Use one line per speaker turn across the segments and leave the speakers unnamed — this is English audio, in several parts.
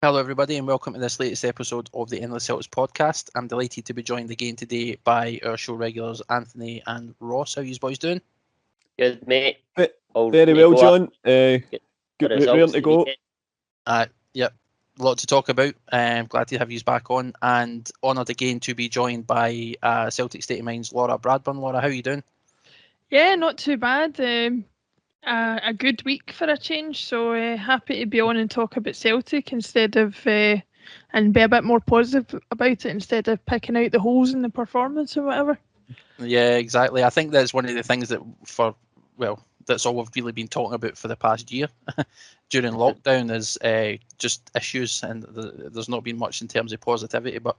Hello, everybody, and welcome to this latest episode of the Endless Celts Podcast. I'm delighted to be joined again today by our show regulars, Anthony and Ross. How are you boys doing?
Good, mate.
Very well, John. Good,
results
to go.
Yep, a lot to talk about. Glad to have you back on, and honoured again to be joined by Celtic State of Mind's Laura Bradburn. Laura, how are you doing?
Yeah, not too bad. A good week for a change, so happy to be on and talk about Celtic instead of and be a bit more positive about it instead of picking out the holes in the performance or whatever.
Yeah, exactly. I think that's one of the things that's all we've really been talking about for the past year during lockdown is just issues, and there's not been much in terms of positivity, but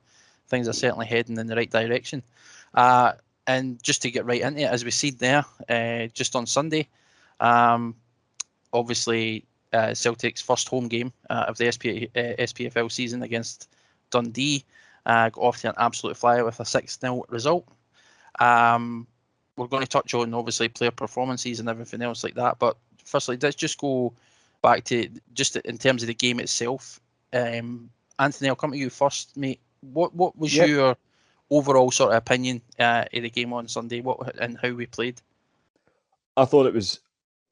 things are certainly heading in the right direction. And just to get right into it, as we see there, just on Sunday, obviously Celtic's first home game of the SPFL season against Dundee got off to an absolute flyer with a 6-0 result. We're going to touch on obviously player performances and everything else like that, but firstly, let's just go back to just in terms of the game itself. Anthony, I'll come to you first, mate. What was your overall sort of opinion of the game on Sunday? And how we played?
I thought it was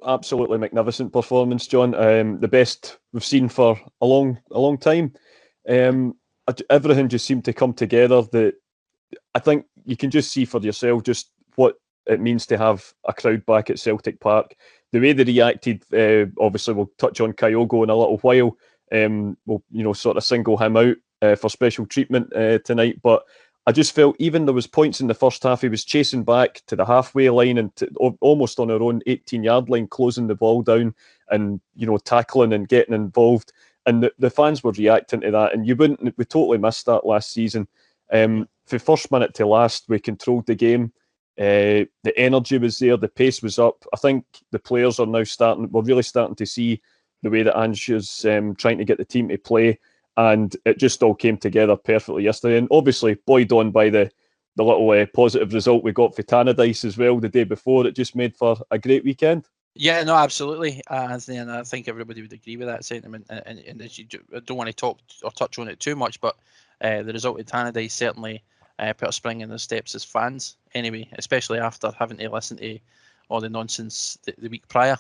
absolutely magnificent performance, John. The best we've seen for a long time. Everything just seemed to come together. That I think you can just see for yourself just what it means to have a crowd back at Celtic Park. The way they reacted, obviously we'll touch on Kyogo in a little while. We'll sort of single him out for special treatment tonight, but I just felt even there was points in the first half he was chasing back to the halfway line and almost on our own 18-yard line, closing the ball down and tackling and getting involved. And the fans were reacting to that, and we totally missed that last season. From first minute to last, we controlled the game. The energy was there, the pace was up. I think the players are now we're really starting to see the way that Ange is trying to get the team to play. And it just all came together perfectly yesterday. And obviously, buoyed on by the little positive result we got for Tannadice as well the day before, it just made for a great weekend.
Yeah, no, absolutely, Anthony, and I think everybody would agree with that sentiment. And as I don't want to talk or touch on it too much, but the result of Tannadice certainly put a spring in the steps as fans. Anyway, especially after having to listen to all the nonsense the week prior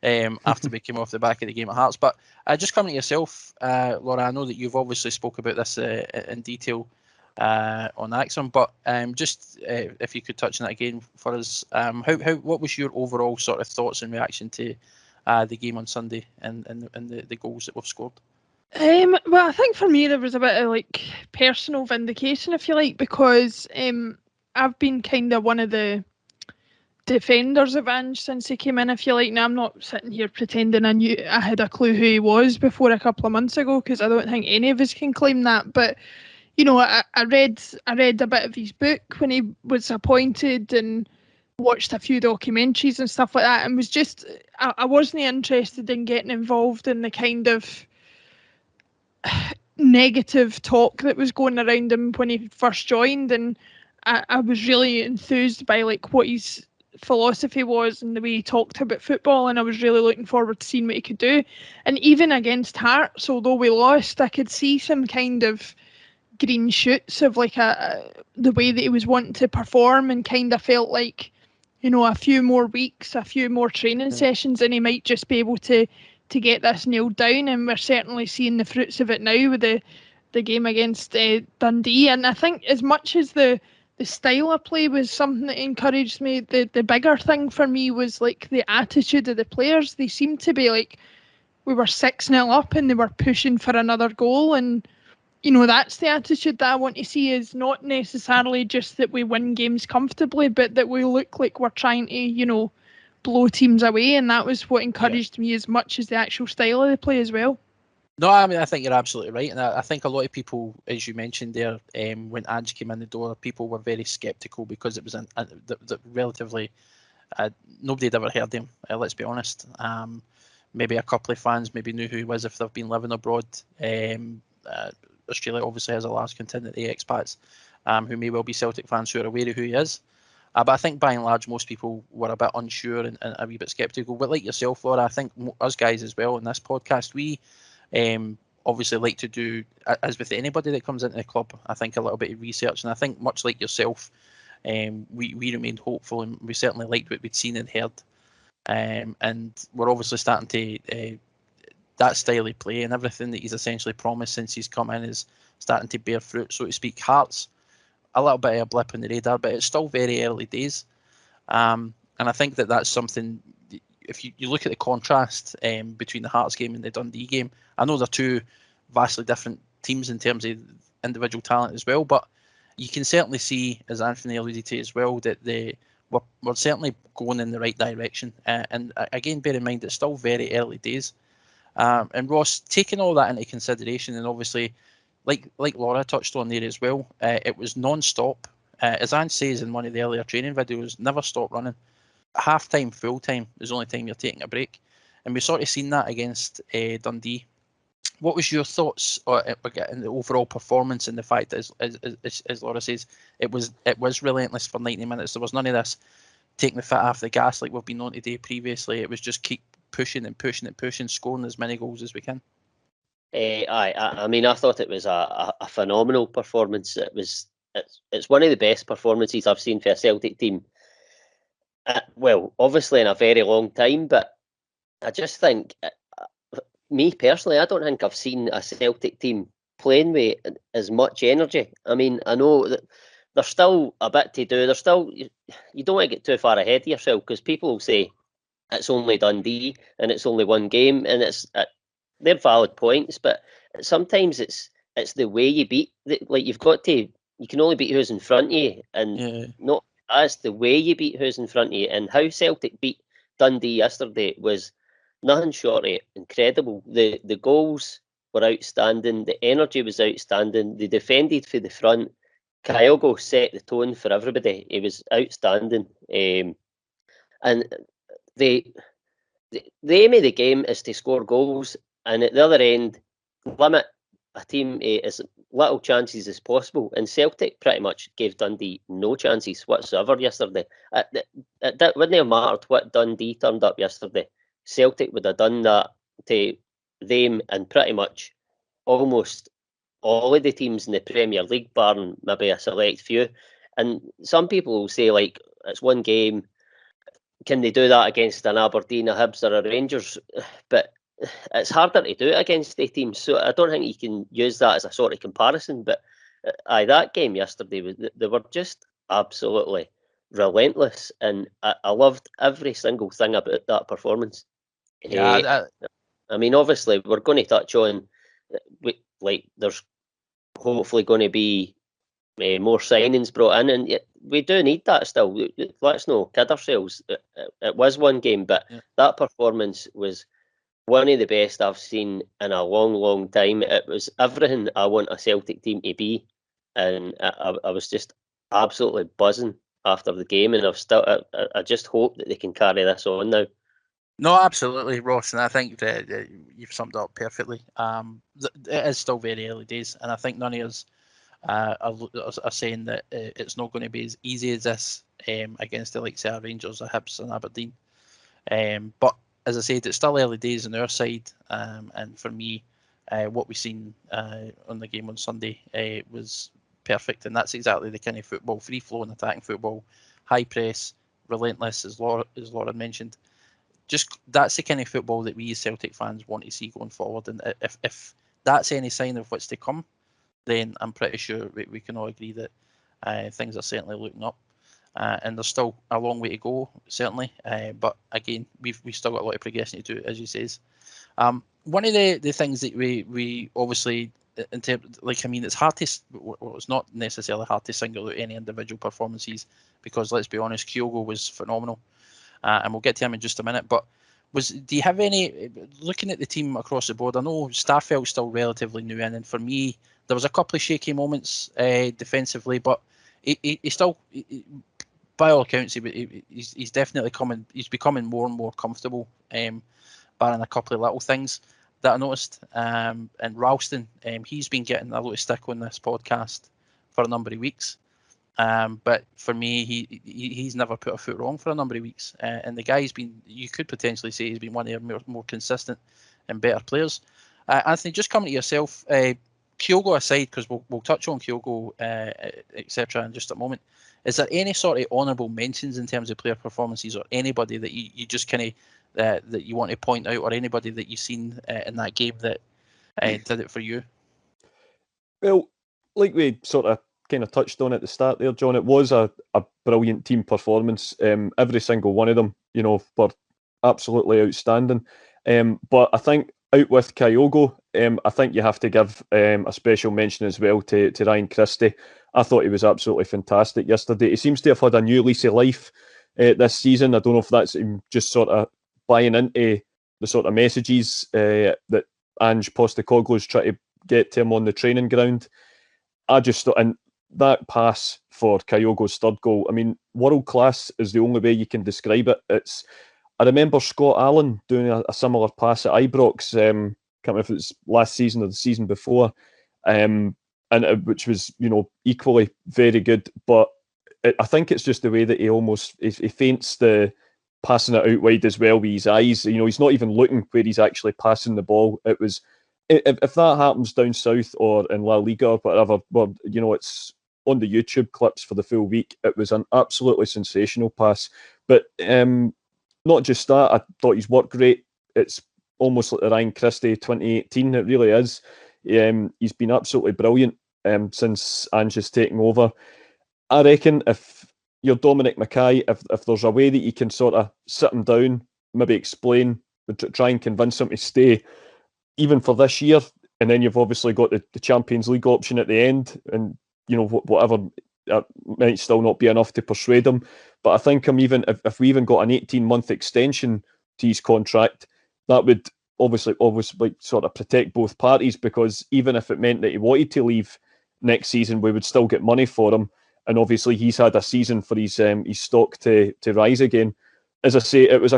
after we came off the back of the game at Hearts. But just coming to yourself, Laura, I know that you've obviously spoke about this in detail on Axon, but just if you could touch on that again for us, what was your overall sort of thoughts and reaction to the game on Sunday and the goals that we've scored?
Well, I think for me there was a bit of personal vindication, if you like, because I've been kind of one of the defenders of Ange since he came in, if you like. Now, I'm not sitting here pretending I had a clue who he was before a couple of months ago, because I don't think any of us can claim that. But I read a bit of his book when he was appointed and watched a few documentaries and stuff like that, and was just I wasn't interested in getting involved in the kind of negative talk that was going around him when he first joined, and I was really enthused by what his philosophy was and the way he talked about football, and I was really looking forward to seeing what he could do. And even against Hearts, although we lost, I could see some kind of green shoots of the way that he was wanting to perform, and kind of felt like a few more weeks, a few more training sessions, and he might just be able to get this nailed down. And we're certainly seeing the fruits of it now with the game against Dundee. And I think as much as the style of play was something that encouraged me, the bigger thing for me was the attitude of the players. They seemed to be we were 6-0 up and they were pushing for another goal, and that's the attitude that I want to see, is not necessarily just that we win games comfortably, but that we look like we're trying to blow teams away. And that was what encouraged me as much as the actual style of the play as well.
No, I mean, I think you're absolutely right. And I think a lot of people, as you mentioned there, when Ange came in the door, people were very sceptical because it was relatively, nobody had ever heard him, let's be honest. Maybe a couple of fans maybe knew who he was if they've been living abroad. Australia obviously has a large contingent of expats who may well be Celtic fans who are aware of who he is. But I think by and large, most people were a bit unsure and a wee bit sceptical. But like yourself, Laura, I think us guys as well in this podcast, we obviously like to do, as with anybody that comes into the club, I think a little bit of research. And I think much like yourself, we remained hopeful, and we certainly liked what we'd seen and heard. And we're obviously starting to, that style of play and everything that he's essentially promised since he's come in is starting to bear fruit, so to speak. Hearts, a little bit of a blip in the radar, but it's still very early days. And I think that that's something, if you look at the contrast between the Hearts game and the Dundee game, I know they're two vastly different teams in terms of individual talent as well, but you can certainly see, as Anthony alluded to as well, that we're certainly going in the right direction. And again, bear in mind, it's still very early days. And Ross, taking all that into consideration, and obviously, like Laura touched on there as well, it was non-stop. As Anne says in one of the earlier training videos, never stop running. Half-time, full-time is the only time you're taking a break. And we sort of seen that against Dundee. What was your thoughts on the overall performance and the fact that, as Laura says, it was relentless for 90 minutes. There was none of this taking the foot off the gas like we've been on today previously. It was just keep pushing and pushing and pushing, scoring as many goals as we can.
I mean, I thought it was a phenomenal performance. It's one of the best performances I've seen for a Celtic team. Well, obviously in a very long time, but I just think, me personally, I don't think I've seen a Celtic team playing with as much energy. I mean, I know that there's still a bit to do. There's still, you don't want to get too far ahead of yourself, because people will say it's only Dundee and it's only one game, and they're valid points, but sometimes it's the way you beat. Like, you can only beat who's in front of you, and not that's the way you beat who's in front of you. And how Celtic beat Dundee yesterday was nothing short of incredible. The goals were outstanding. The energy was outstanding. They defended for the front. Kyogo set the tone for everybody. He was outstanding. And the aim of the game is to score goals, and at the other end, limit a team as little chances as possible. And Celtic pretty much gave Dundee no chances whatsoever yesterday. It wouldn't have mattered what Dundee turned up yesterday. Celtic would have done that to them and pretty much almost all of the teams in the Premier League, barring maybe a select few. And some people will say, like, it's one game, can they do that against an Aberdeen, a Hibs or a Rangers? But it's harder to do it against the teams, so I don't think you can use that as a sort of comparison. But that game yesterday, they were just absolutely relentless, and I loved every single thing about that performance. I mean, obviously, we're going to touch on, there's hopefully going to be more signings brought in, and we do need that still. Let's not kid ourselves. It was one game, but that performance was one of the best I've seen in a long, long time. It was everything I want a Celtic team to be, and I was just absolutely buzzing after the game, and I just hope that they can carry this on now.
No, absolutely, Ross, and I think that you've summed it up perfectly. It is still very early days, and I think none of us are saying that it's not going to be as easy as this against the likes of Rangers, or Hibs and Aberdeen. But as I said, it's still early days on our side, and for me, what we've seen on the game on Sunday was perfect, and that's exactly the kind of football, free-flowing attacking football, high press, relentless, as Laura mentioned. Just that's the kind of football that we as Celtic fans want to see going forward, and if that's any sign of what's to come, then I'm pretty sure we can all agree that things are certainly looking up. And there's still a long way to go, certainly. But again, we've still got a lot of progression to do, as you says. One of the things that we obviously, in terms, it's hard to, well, it's not necessarily hard to single out any individual performances, because let's be honest, Kyogo was phenomenal, and we'll get to him in just a minute. But do you have any, looking at the team across the board? I know Starfelt's still relatively new in, and for me, there was a couple of shaky moments defensively, but he still. By all accounts, he's definitely he's becoming more and more comfortable, barring a couple of little things that I noticed. And Ralston, he's been getting a lot of stick on this podcast for a number of weeks. But for me, he's never put a foot wrong for a number of weeks. And the guy's been, you could potentially say he's been one of the more consistent and better players. Anthony, just coming to yourself, Kyogo aside, because we'll touch on Kyogo, etc. in just a moment. Is there any sort of honourable mentions in terms of player performances, or anybody that you just kind of that you want to point out, or anybody that you've seen in that game that did it for you?
Well, like we sort of kind of touched on at the start there, John, it was a brilliant team performance. Every single one of them, were absolutely outstanding. But I think out with Kyogo, I think you have to give a special mention as well to Ryan Christie. I thought he was absolutely fantastic yesterday. He seems to have had a new lease of life this season. I don't know if that's him just sort of buying into the sort of messages that Ange Postecoglou's trying to get to him on the training ground. I just thought, and that pass for Kyogo's third goal, I mean, world class is the only way you can describe it. I remember Scott Allen doing a similar pass at Ibrox, can't remember if it's last season or the season before, which was, equally very good. But I think it's just the way that he feints the passing it out wide as well with his eyes. He's not even looking where he's actually passing the ball. It was, if that happens down south or in La Liga or whatever, well, it's on the YouTube clips for the full week. It was an absolutely sensational pass. But not just that, I thought his work great. It's almost like the Ryan Christie 2018. It really is. He's been absolutely brilliant since Ange has taken over. I reckon if you're Dominic Mackay, if there's a way that you can sort of sit him down, maybe explain, try and convince him to stay, even for this year, and then you've obviously got the Champions League option at the end, and whatever might still not be enough to persuade him. But I think if we even got an 18-month extension to his contract, that would obviously sort of protect both parties, because even if it meant that he wanted to leave next season, we would still get money for him. And obviously he's had a season for his stock to rise again. As I say, it was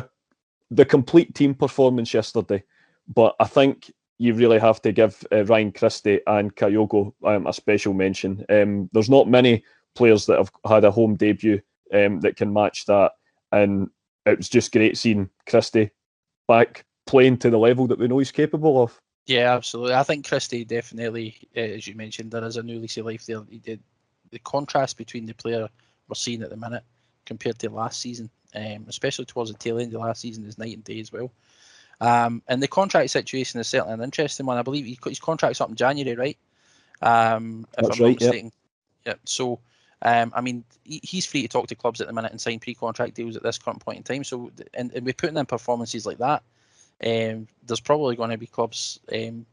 the complete team performance yesterday. But I think you really have to give Ryan Christie and Kyogo a special mention. There's not many players that have had a home debut that can match that. And it was just great seeing Christie back playing to the level that we know he's capable of.
Yeah, absolutely. I think Christie definitely, as you mentioned, there is a new lease of life there. He did the contrast between the player we're seeing at the minute compared to last season, especially towards the tail end of last season, is night and day as well. And the contract situation is certainly an interesting one. I believe his contract's up in January, right? If I'm not mistaken. Yep. So, I mean, he's free to talk to clubs at the minute and sign pre-contract deals at this current point in time. So, and we're putting in performances like that. There's probably going to be clubs kind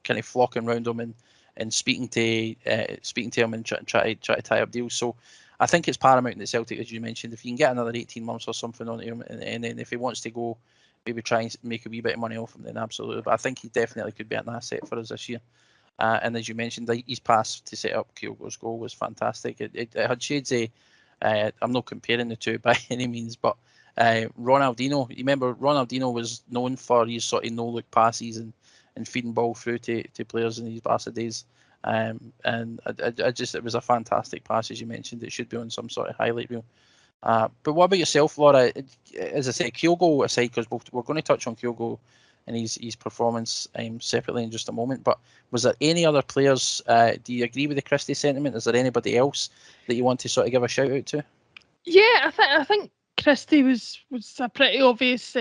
of flocking around him and speaking to him and try to tie up deals. So I think it's paramount that Celtic, as you mentioned, if you can get another 18 months or something on him, and then if he wants to go, maybe try and make a wee bit of money off him, then absolutely. But I think he definitely could be an asset for us this year. And as you mentioned, his pass to set up Kyogo's goal was fantastic. It had shades of, I'm not comparing the two by any means, but Ronaldinho, you remember Ronaldinho was known for his sort of no-look passes and feeding ball through to players in his Barca days. And it was a fantastic pass, as you mentioned. It should be on some sort of highlight reel. But what about yourself, Laura? As I say, Kyogo aside, because we're going to touch on Kyogo and his performance separately in just a moment. But was there any other players? Do you agree with the Christie sentiment? Is there anybody else that you want to sort of give a shout out to?
Yeah, I think Christie was a pretty obvious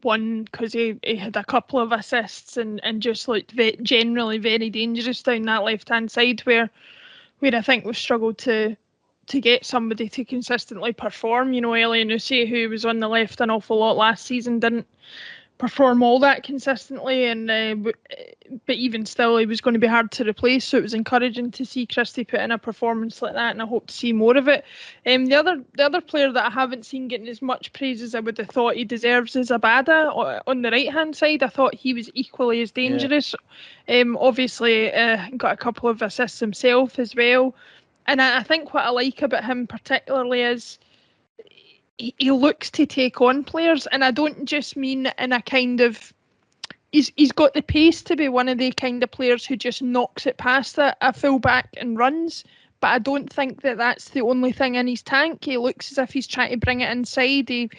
one, because he had a couple of assists and just looked generally very dangerous down that left-hand side where I think we've struggled to get somebody to consistently perform. Elyounoussi, who was on the left an awful lot last season, didn't perform all that consistently, and but even still, he was going to be hard to replace. So it was encouraging to see Christie put in a performance like that, and I hope to see more of it. The other player that I haven't seen getting as much praise as I would have thought he deserves is Abada on the right hand side. I thought he was equally as dangerous. Yeah. Obviously, got a couple of assists himself as well, and I think what I like about him particularly is he looks to take on players, and I don't just mean in a kind of, he's got the pace to be one of the kind of players who just knocks it past a full back and runs, but I don't think that that's the only thing in his tank. He looks as if he's trying to bring it inside. He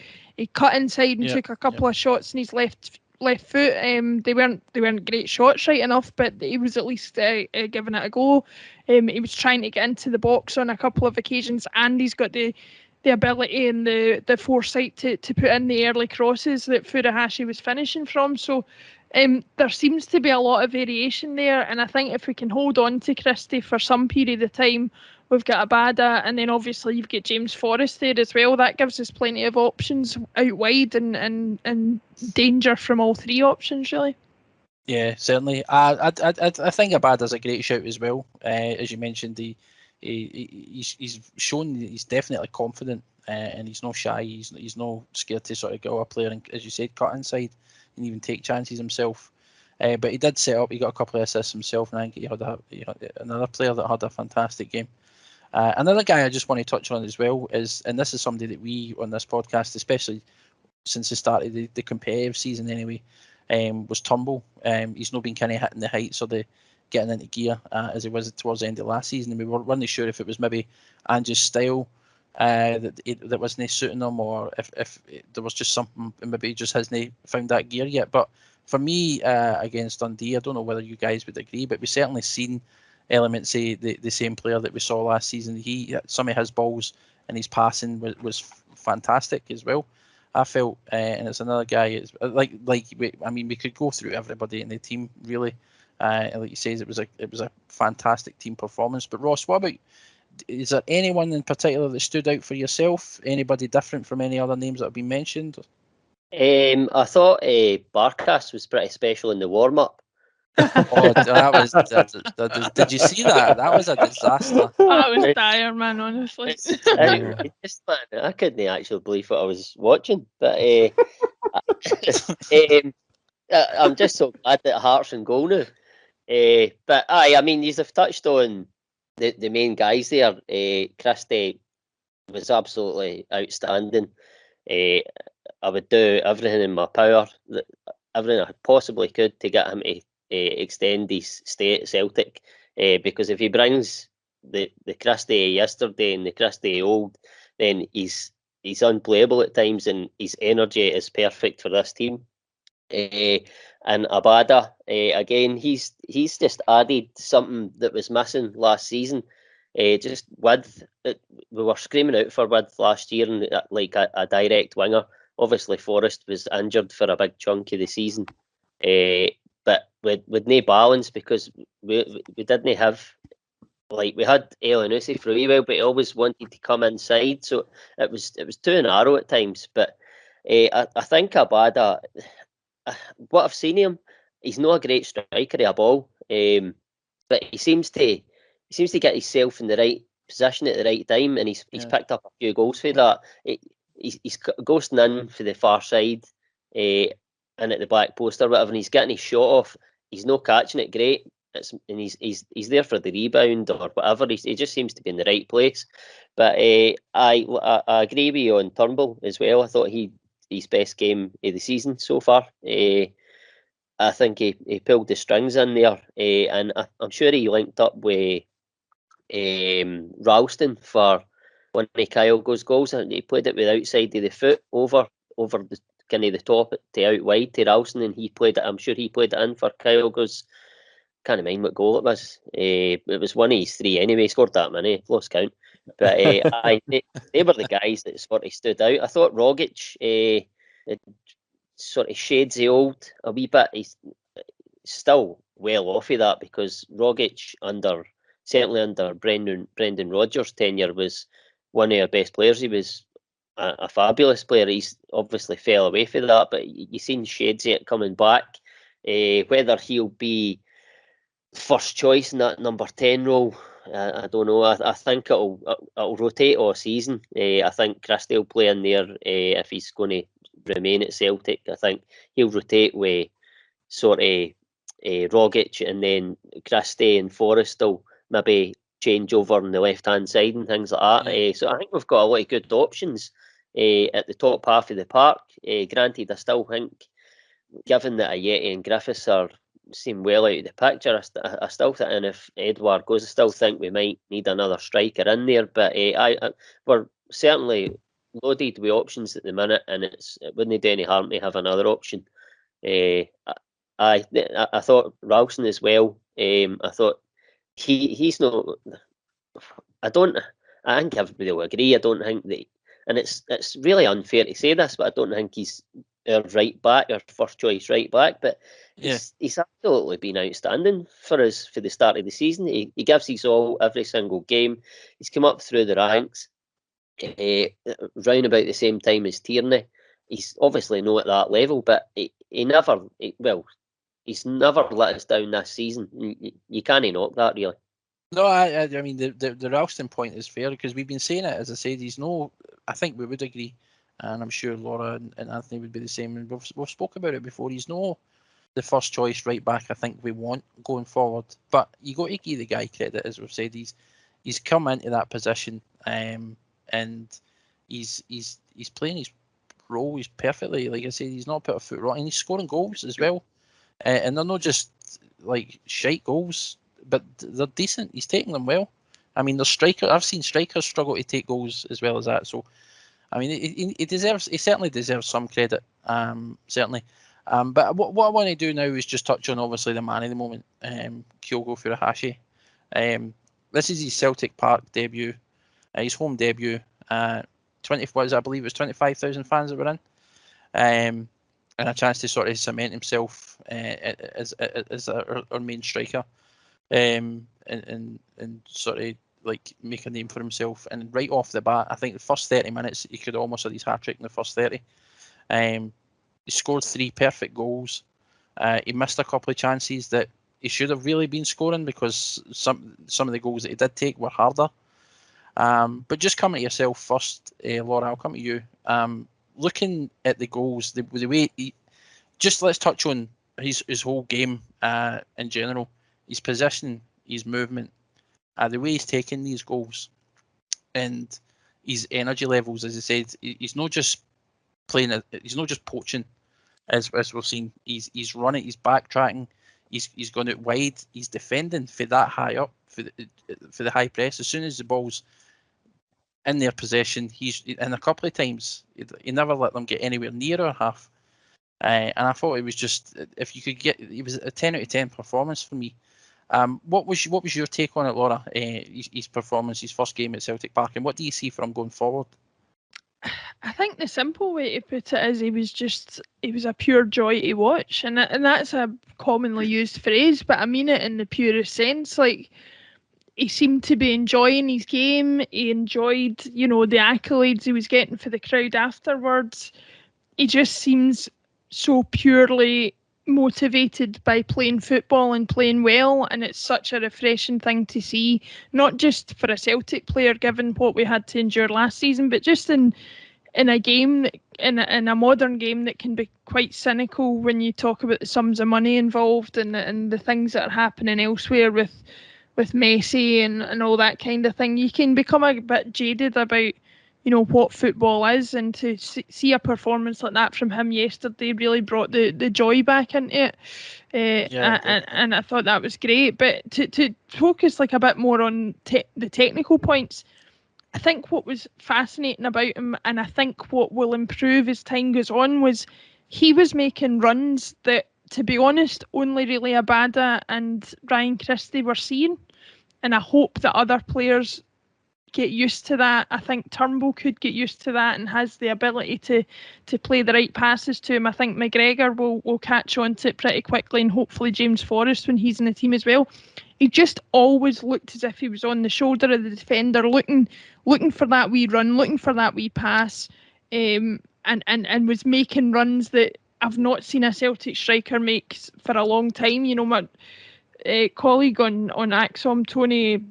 cut inside and took a couple of shots in his left left foot. They weren't great shots, right enough, but he was at least giving it a go. He was trying to get into the box on a couple of occasions, and he's got the ability and the foresight to put in the early crosses that Furuhashi was finishing from. So there seems to be a lot of variation there, and I think if we can hold on to Christie for some period of time, we've got Abada, and then obviously you've got James Forrest there as well. That gives us plenty of options out wide and danger from all three options, really.
Yeah, certainly. I think Abada's a great shout as well. As you mentioned, he's shown he's definitely confident, and he's not shy. He's not scared to sort of go a player and, as you said, cut inside and even take chances himself. But he did set up. He got a couple of assists himself, and I think he had another player that had a fantastic game. Another guy I just want to touch on as well is, and this is somebody that we on this podcast, especially since the start of the competitive season anyway, was Turnbull. He's not been kind of hitting the heights or the getting into gear as he was towards the end of last season, and we weren't really sure if it was maybe Ange's style that wasn't suiting him, or if there was just something, maybe he just hasn't found that gear yet. But for me, against Dundee, I don't know whether you guys would agree, but we've certainly seen elements of the same player that we saw last season. Some of his balls and his passing was fantastic as well, I felt, and it's another guy. It's we could go through everybody in the team really. Like you says, it was a fantastic team performance. But Ross, what about? Is there anyone in particular that stood out for yourself? Anybody different from any other names that have been mentioned?
I thought Barkas was pretty special in the warm up.
That was. Did you see that? That was a disaster.
That was dire, man. Honestly,
I couldn't actually believe what I was watching. But I'm just so glad that Hart's in goal now. But I mean, you've touched on the main guys there. Christie was absolutely outstanding. I would do everything in my power, everything I possibly could, to get him to extend his stay at Celtic, because if he brings the Christie yesterday and the Christie old, then he's unplayable at times, and his energy is perfect for this team. And Abada, again, he's just added something that was missing last season. Just width. We were screaming out for width last year, and like a direct winger. Obviously, Forrest was injured for a big chunk of the season, but with no balance, because we didn't have, like, we had Elyounoussi for a wee while, but he always wanted to come inside, so it was too narrow at times. But I think Abada, what I've seen him, he's not a great striker of a ball, but he seems to get himself in the right position at the right time, and he's picked up a few goals for that. He's ghosting in for the far side, and at the back post or whatever, and he's getting his shot off. He's not catching it great, and he's there for the rebound or whatever. He just seems to be in the right place. But I agree with you on Turnbull as well. I thought his best game of the season so far. I think he pulled the strings in there, and I'm sure he linked up with Ralston for one of Kyogo's goals, and he played it with the outside of the foot over the kind of the top to out wide to Ralston, and he played it. I'm sure he played it in for Kyogo's. Can't mind what goal it was. It was one of his three anyway. He scored that many, lost count. But they were the guys that sort of stood out. I thought Rogic sort of shades the old a wee bit. He's still well off of that, because Rogic certainly under Brendan Rodgers' tenure was one of our best players. He was a fabulous player. He's obviously fell away from that, but you've seen shades of it coming back. Whether he'll be first choice in that number 10 role, I don't know. I think it'll rotate all season. I think Christie will play in there if he's going to remain at Celtic. I think he'll rotate with sort of Rogic, and then Christie and Forrest will maybe change over on the left hand side and things like that. So I think we've got a lot of good options at the top half of the park. Granted, I still think, given that Ayeti and Griffiths seem well out of the picture, I still think, and if Edouard goes, I still think we might need another striker in there. But we're certainly loaded with options at the minute, and it wouldn't do any harm to have another option. I thought Ralston as well. I thought he's not. I think everybody will agree. I don't think that, and it's really unfair to say this, but I don't think he's our right back, our first choice right back. But he's absolutely been outstanding for us for the start of the season. He gives his all every single game. He's come up through the ranks, round about the same time as Tierney. He's obviously not at that level, but he's never let us down this season. You can't knock that, really.
No, I mean the Ralston point is fair, because we've been saying it. As I said, he's no. I think we would agree, and I'm sure Laura and Anthony would be the same. And we've spoke about it before. He's no the first choice right back I think we want going forward. But you got to give the guy credit, as we've said. He's come into that position, and he's playing his role. He's perfectly, like I said, he's not put a foot wrong, and he's scoring goals as well. And they're not just like shite goals, but they're decent. He's taking them well. I mean, the striker. I've seen strikers struggle to take goals as well as that. So, I mean, he deserves. He certainly deserves some credit. Certainly. But what I want to do now is just touch on obviously the man of the moment, Kyogo Furuhashi. This is his Celtic Park debut, his home debut. 20 was I believe it was 25,000 fans that were in, and a chance to sort of cement himself as our main striker, and sort of like make a name for himself. And right off the bat, I think the first 30 minutes he could almost have his hat-trick in the first 30. He scored 3 perfect goals. He missed a couple of chances that he should have really been scoring, because some of the goals that he did take were harder. But just coming to yourself first, Laura, I'll come to you. Looking at the goals, the way let's touch on his whole game in general, his position, his movement, the way he's taking these goals, and his energy levels. As I said, he's not just playing. He's not just poaching, as we've seen. He's running. He's backtracking. He's gone out wide. He's defending for that high up for the high press. As soon as the ball's in their possession, and a couple of times he never let them get anywhere near our half. And I thought it was just, if you could get, it was a 10 out of 10 performance for me. What was your take on it, Laura? His performance, his first game at Celtic Park, and what do you see for him going forward?
I think the simple way to put it is he was a pure joy to watch, and that's a commonly used phrase, but I mean it in the purest sense. Like, he seemed to be enjoying his game. He enjoyed, the accolades he was getting for the crowd afterwards. He just seems so purely motivated by playing football and playing well, and it's such a refreshing thing to see, not just for a Celtic player given what we had to endure last season, but just in a game, in a modern game that can be quite cynical when you talk about the sums of money involved and the things that are happening elsewhere with Messi and all that kind of thing. You can become a bit jaded about what football is, and to see a performance like that from him yesterday really brought the joy back into it. And I thought that was great. But to focus like a bit more on the technical points, I think what was fascinating about him, and I think what will improve as time goes on, was he was making runs that, to be honest, only really Abada and Ryan Christie were seeing. And I hope that other players get used to that. I think Turnbull could get used to that and has the ability to play the right passes to him. I think McGregor will catch on to it pretty quickly, and hopefully James Forrest when he's in the team as well. He just always looked as if he was on the shoulder of the defender, looking for that wee run, looking for that wee pass, and was making runs that I've not seen a Celtic striker make for a long time. My colleague on Axom, Tony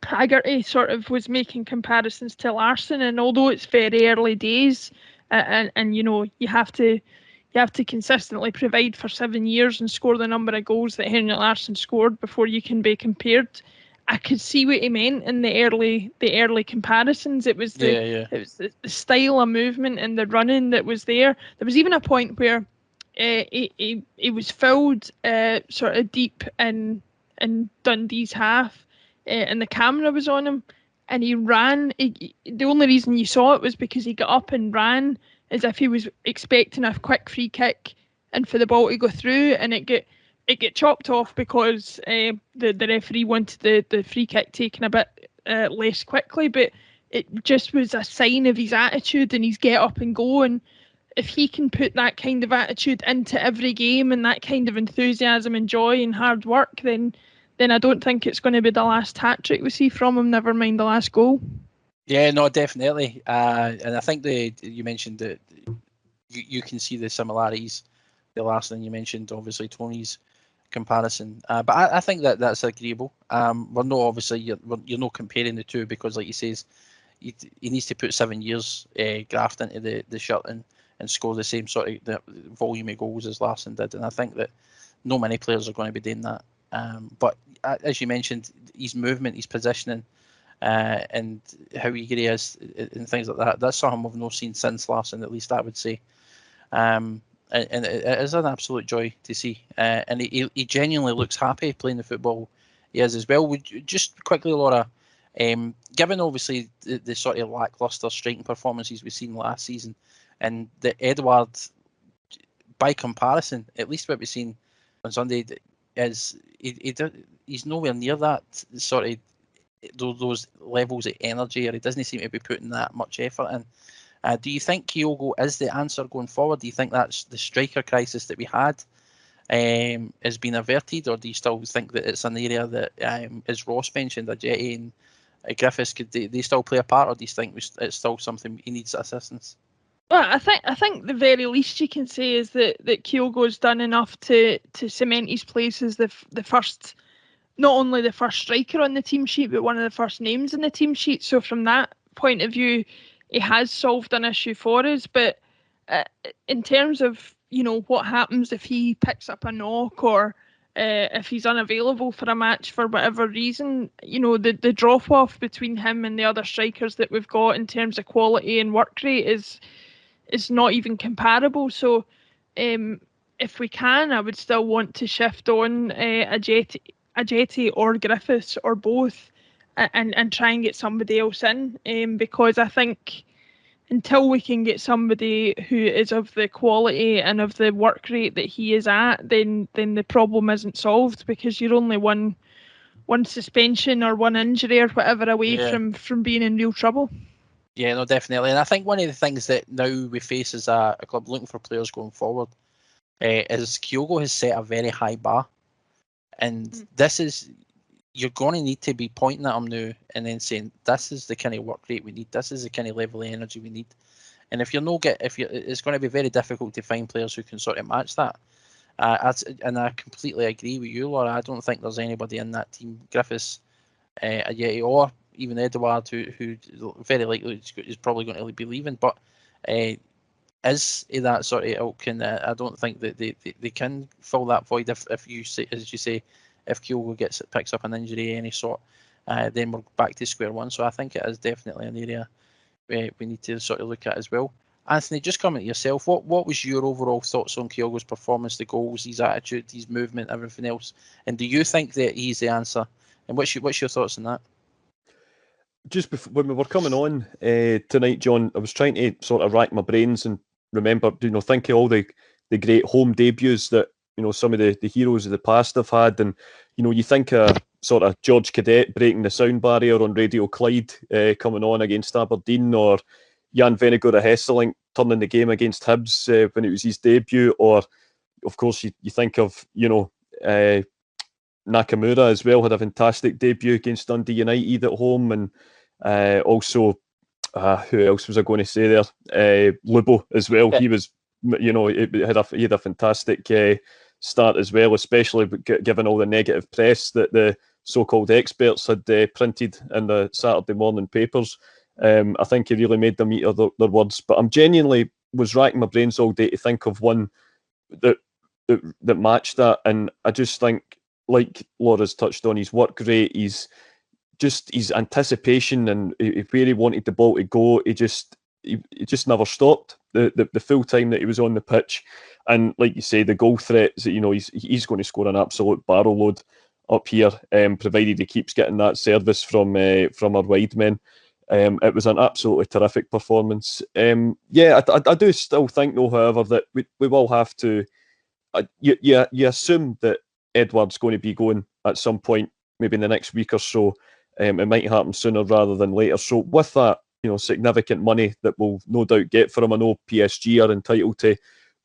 Haggerty, sort of was making comparisons to Larsson, and although it's very early days, and you have to consistently provide for 7 years and score the number of goals that Henrik Larsson scored before you can be compared, I could see what he meant in the early comparisons. It was it was the style of movement and the running that was there. There was even a point where he was fouled sort of deep in Dundee's half, and the camera was on him, and he ran. The only reason you saw it was because he got up and ran as if he was expecting a quick free kick, and for the ball to go through, and it get chopped off because the referee wanted the free kick taken a bit less quickly, but it just was a sign of his attitude and his get up and go. And if he can put that kind of attitude into every game and that kind of enthusiasm and joy and hard work, then I don't think it's going to be the last hat-trick we see from him, never mind the last goal.
Yeah, no, definitely. And I think you mentioned that you can see the similarities. The last thing you mentioned, obviously, Tony's comparison. But I think that's agreeable. We're not, obviously, you're not comparing the two because, like he says, he needs to put 7 years graft into the shirt and score the same sort of the volume of goals as Larsson did. And I think that not many players are going to be doing that. But as you mentioned, his movement, his positioning, and how eager he is and things like that, that's something we've not seen since Larsson, at least I would say. And it is an absolute joy to see. And he genuinely looks happy playing the football he is as well. Would you, just quickly, Laura, given obviously the sort of lacklustre striking performances we've seen last season, and the Edouard, by comparison, at least what we've seen on Sunday, is he's nowhere near that sort of those levels of energy, or he doesn't seem to be putting that much effort in. Do you think Kyogo is the answer going forward? Do you think that's the striker crisis that we had has been averted, or do you still think that it's an area that, as Ross mentioned, Ajeti and Griffiths, could they still play a part, or do you think it's still something he needs assistance?
Well, I think the very least you can say is that Kyogo's done enough to cement his place as the first, not only the first striker on the team sheet, but one of the first names in the team sheet. So from that point of view, he has solved an issue for us. But in terms of, what happens if he picks up a knock, or if he's unavailable for a match for whatever reason, the drop off between him and the other strikers that we've got in terms of quality and work rate is not even comparable. So if we can, I would still want to shift on Ajeti or Griffiths or both, and try and get somebody else in, because I think until we can get somebody who is of the quality and of the work rate that he is at, then the problem isn't solved, because you're only one suspension or one injury or whatever away from being in real trouble.
Yeah, no, definitely. And I think one of the things that now we face as a club looking for players going forward is Kyogo has set a very high bar. And this is, you're going to need to be pointing at him now and then saying, this is the kind of work rate we need. This is the kind of level of energy we need. And it's going to be very difficult to find players who can sort of match that. And I completely agree with you, Laura. I don't think there's anybody in that team, Griffiths, Ajeti, or even Edouard, who very likely is probably going to be leaving, but is that sort of ilk, and I don't think that they can fill that void if you say, as you say, if Kyogo picks up an injury of any sort, then we're back to square one. So I think it is definitely an area we need to sort of look at as well. Anthony, just coming to yourself, what was your overall thoughts on Kyogo's performance, the goals, his attitude, his movement, everything else? And do you think that he's the answer? And what's your thoughts on that?
Just before, when we were coming on tonight, John, I was trying to sort of rack my brains and remember, think of all the great home debuts that, some of the heroes of the past have had. And, you think of sort of George Cadet breaking the sound barrier on Radio Clyde coming on against Aberdeen, or Jan Vennegoor of Hesselink turning the game against Hibs when it was his debut, or, of course, you think of, Nakamura as well, had a fantastic debut against Dundee United at home, and also who else was I going to say there? Lubo as well. Yeah. He was, he had a fantastic start as well, especially given all the negative press that the so-called experts had printed in the Saturday morning papers. I think he really made them eat their words. But I'm genuinely was racking my brains all day to think of one that matched that, and I just think, like Laura's touched on, his work rate, his anticipation, and where he wanted the ball to go, he just never stopped the full time that he was on the pitch. And like you say, the goal threats, he's going to score an absolute barrel load up here, provided he keeps getting that service from our wide men. It was an absolutely terrific performance. I do still think, though, however, that we will have to you assume that Edouard's going to be going at some point, maybe in the next week or so. It might happen sooner rather than later. So with that, significant money that we'll no doubt get for him, I know PSG are entitled to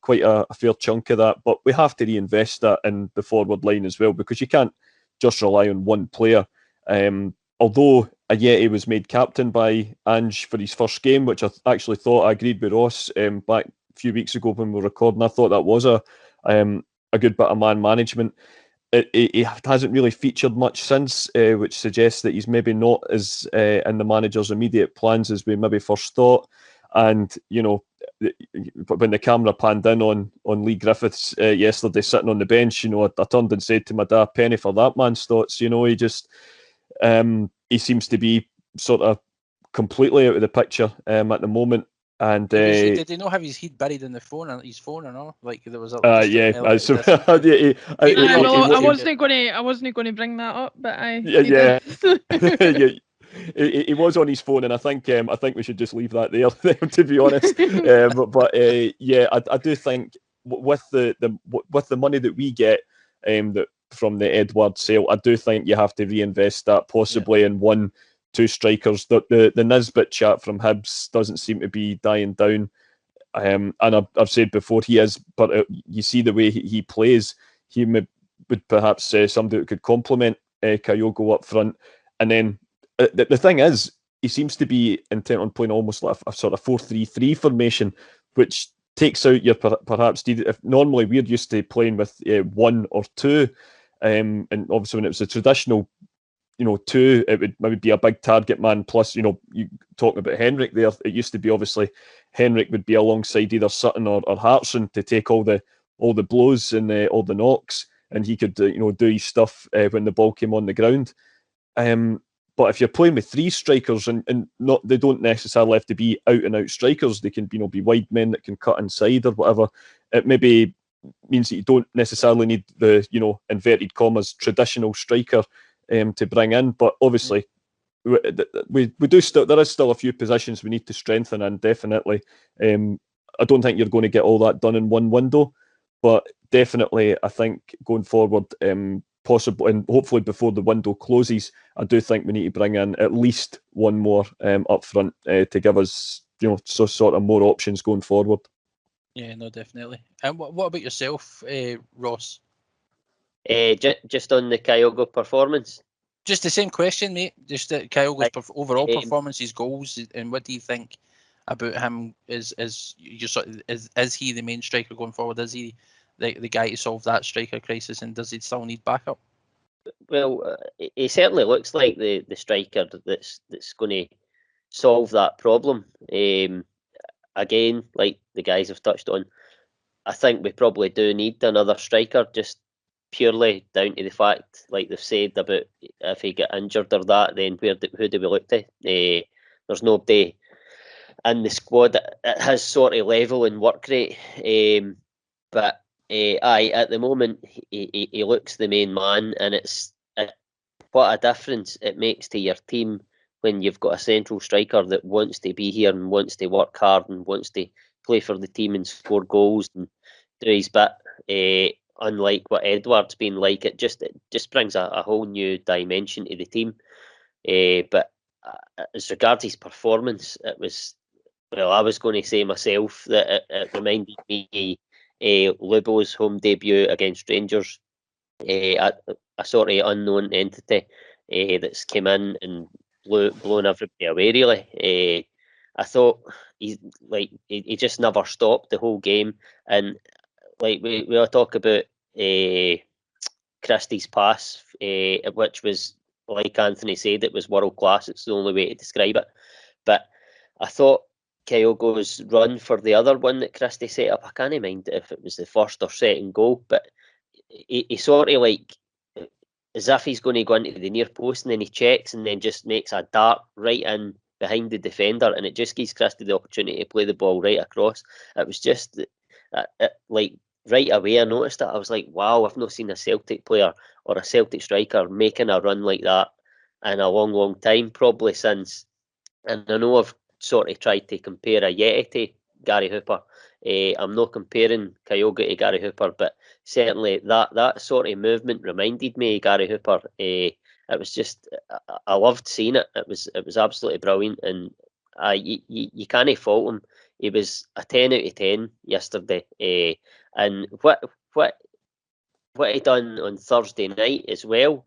quite a fair chunk of that, but we have to reinvest that in the forward line as well, because you can't just rely on one player. Although Ajeti was made captain by Ange for his first game, which I actually thought, I agreed with Ross back a few weeks ago when we were recording. I thought that was a good bit of man management. He hasn't really featured much since, which suggests that he's maybe not as in the manager's immediate plans as we maybe first thought. And, when the camera panned in on Lee Griffiths yesterday sitting on the bench, I turned and said to my dad, penny for that man's thoughts. He just, he seems to be sort of completely out of the picture at the moment. And
did they not have his head buried in the phone or his phone or not? Like there was a
I
wasn't going to bring that up, but
he was on his phone, and I think we should just leave that there, to be honest. I do think with the money that we get from the Edouard sale, I do think you have to reinvest that possibly in 1-2 strikers. The Nisbet chat from Hibs doesn't seem to be dying down, and I've said before he is, but you see the way he plays, he would perhaps somebody that could complement Kyogo up front. And then the thing is, he seems to be intent on playing almost like a sort of 4-3-3 formation, which takes out your perhaps, if normally we're used to playing with 1 or 2, and obviously when it was a traditional 2, it would maybe be a big target man plus, you talking about Henrik there, it used to be obviously Henrik would be alongside either Sutton or Hartson to take all the blows and all the knocks, and he could do his stuff when the ball came on the ground. But if you're playing with 3 strikers, and not, they don't necessarily have to be out and out strikers, they can be wide men that can cut inside or whatever. It maybe means that you don't necessarily need the inverted commas traditional striker to bring in. But obviously, we do still, there is still a few positions we need to strengthen, and definitely, I don't think you're going to get all that done in one window, but definitely I think going forward, possible, and hopefully before the window closes, I do think we need to bring in at least one more up front to give us sort of more options going forward.
Yeah, no, definitely. And what about yourself, Ross?
Just on the Kyogo performance.
Just the same question, mate. Just Kyogo's overall performance, his goals, and what do you think about him? Is he the main striker going forward? Is he the guy to solve that striker crisis, and does he still need backup?
Well, he certainly looks like the striker that's going to solve that problem. Again, like the guys have touched on, I think we probably do need another striker, just purely down to the fact, like they've said, about if he get injured or that, then who do we look to? There's nobody in the squad at his sort of level and work rate. But at the moment, he looks the main man, and it's what a difference it makes to your team when you've got a central striker that wants to be here and wants to work hard and wants to play for the team and score goals and do his bit. Unlike what Edouard's been like, it just brings a whole new dimension to the team. But as regards his performance, it was, well, I was going to say myself that it reminded me Lubo's home debut against Rangers, a sort of unknown entity that's came in and blown everybody away, really. I thought he just never stopped the whole game, and like we all talk about Christie's pass, which was, like Anthony said, it was world class. It's the only way to describe it. But I thought Kyogo's run for the other one that Christie set up, I can't mind if it was the first or second goal, but he sort of like, as if he's going to go into the near post, and then he checks and then just makes a dart right in behind the defender, and it just gives Christie the opportunity to play the ball right across. It was just like right away I noticed it. I was like, wow, I've not seen a Celtic player or a Celtic striker making a run like that in a long time, probably since, and I know I've sort of tried to compare Ajeti to Gary Hooper, I'm not comparing Kyogo to Gary Hooper, but certainly that sort of movement reminded me of Gary Hooper. It was just, I loved seeing it. It was absolutely brilliant, and you can't fault him. He was a 10 out of 10 yesterday, and what he done on Thursday night as well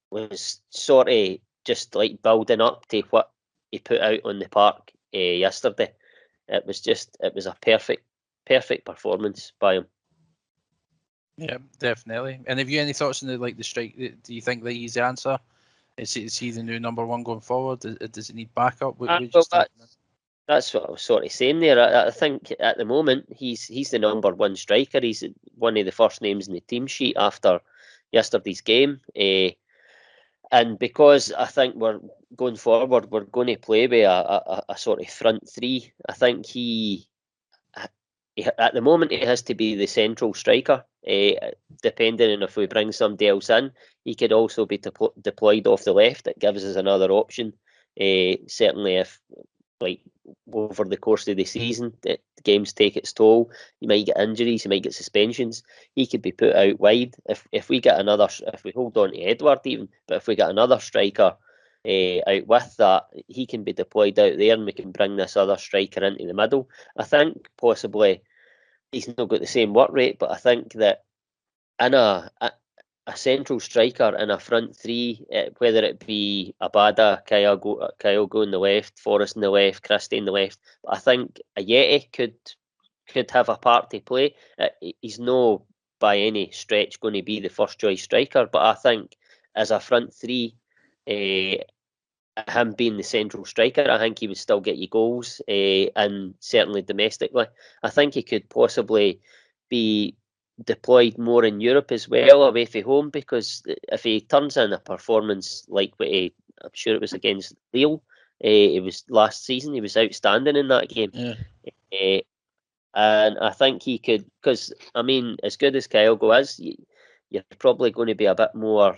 was sort of just like building up to what he put out on the park yesterday. It was a perfect performance by him.
Yeah, definitely. And have you any thoughts on the strike? Do you think that he's the answer? Is he the new number one going forward? Does he need backup?
That's what I was sort of saying there. I think at the moment he's the number one striker. He's one of the first names in the team sheet after yesterday's game. And because I think we're going forward, we're going to play with a sort of front three. I think he at the moment he has to be the central striker. Depending on if we bring somebody else in, he could also be deployed off the left. It gives us another option. Certainly, if like over the course of the season, the games take its toll. You might get injuries, you might get suspensions. He could be put out wide. If we hold on to Edward even, but if we get another striker out with that, he can be deployed out there, and we can bring this other striker into the middle. I think possibly he's not got the same work rate, but I think that in a central striker in a front three, whether it be Abada, Kyogo on the left, Forrest on the left, Christie on the left, but I think Ayeti could have a part to play. He's no by any stretch going to be the first choice striker, but I think as a front three, him being the central striker, I think he would still get you goals, and certainly domestically. I think he could possibly be deployed more in Europe as well, away from home, because if he turns in a performance like what I'm sure it was against Lille, it was last season, he was outstanding in that game.
Yeah.
And I think he could, because I mean, as good as Kyogo is, you're probably going to be a bit more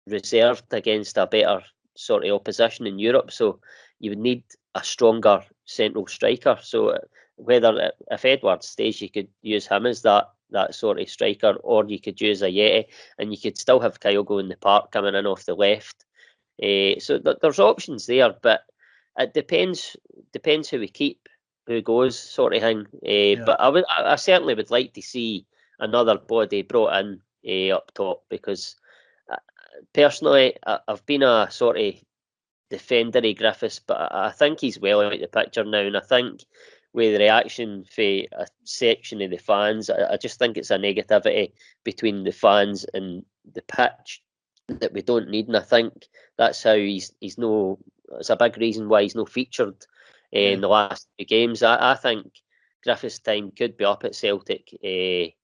reserved against a better sort of opposition in Europe, so you would need a stronger central striker. So whether if Edward stays, you could use him as that sort of striker, or you could use Ayeti, and you could still have Kyogo in the park coming in off the left. So there's options there, but it depends who we keep, who goes, sort of thing. But I certainly would like to see another body brought in up top, because personally I've been a sort of defender of Griffiths, but I think he's well out of the picture now, and I think with the reaction for a section of the fans, I just think it's a negativity between the fans and the pitch that we don't need, and I think that's how he's no. It's a big reason why he's not featured in the last few games. I think Griffiths' time could be up at Celtic. He's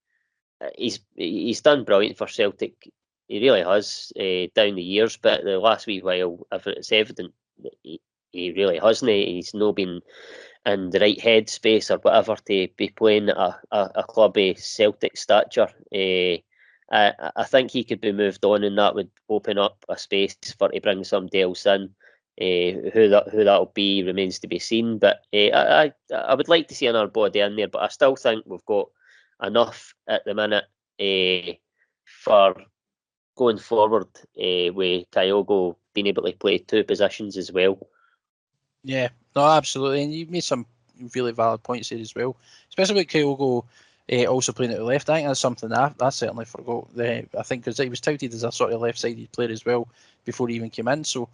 done brilliant for Celtic. He really has down the years, but the last wee while, it's evident that he really hasn't. He's not been in the right headspace or whatever to be playing at a club of Celtic stature. I think he could be moved on, and that would open up a space for to bring somebody else in. Who that'll be remains to be seen. But I would like to see another body in there, but I still think we've got enough at the minute for going forward with Kyogo being able to play two positions as well.
Yeah, no, absolutely, and you've made some really valid points here as well, especially with Kyogo also playing at the left. I think that's something that I certainly forgot. I think because he was touted as a sort of left-sided player as well before he even came in. So,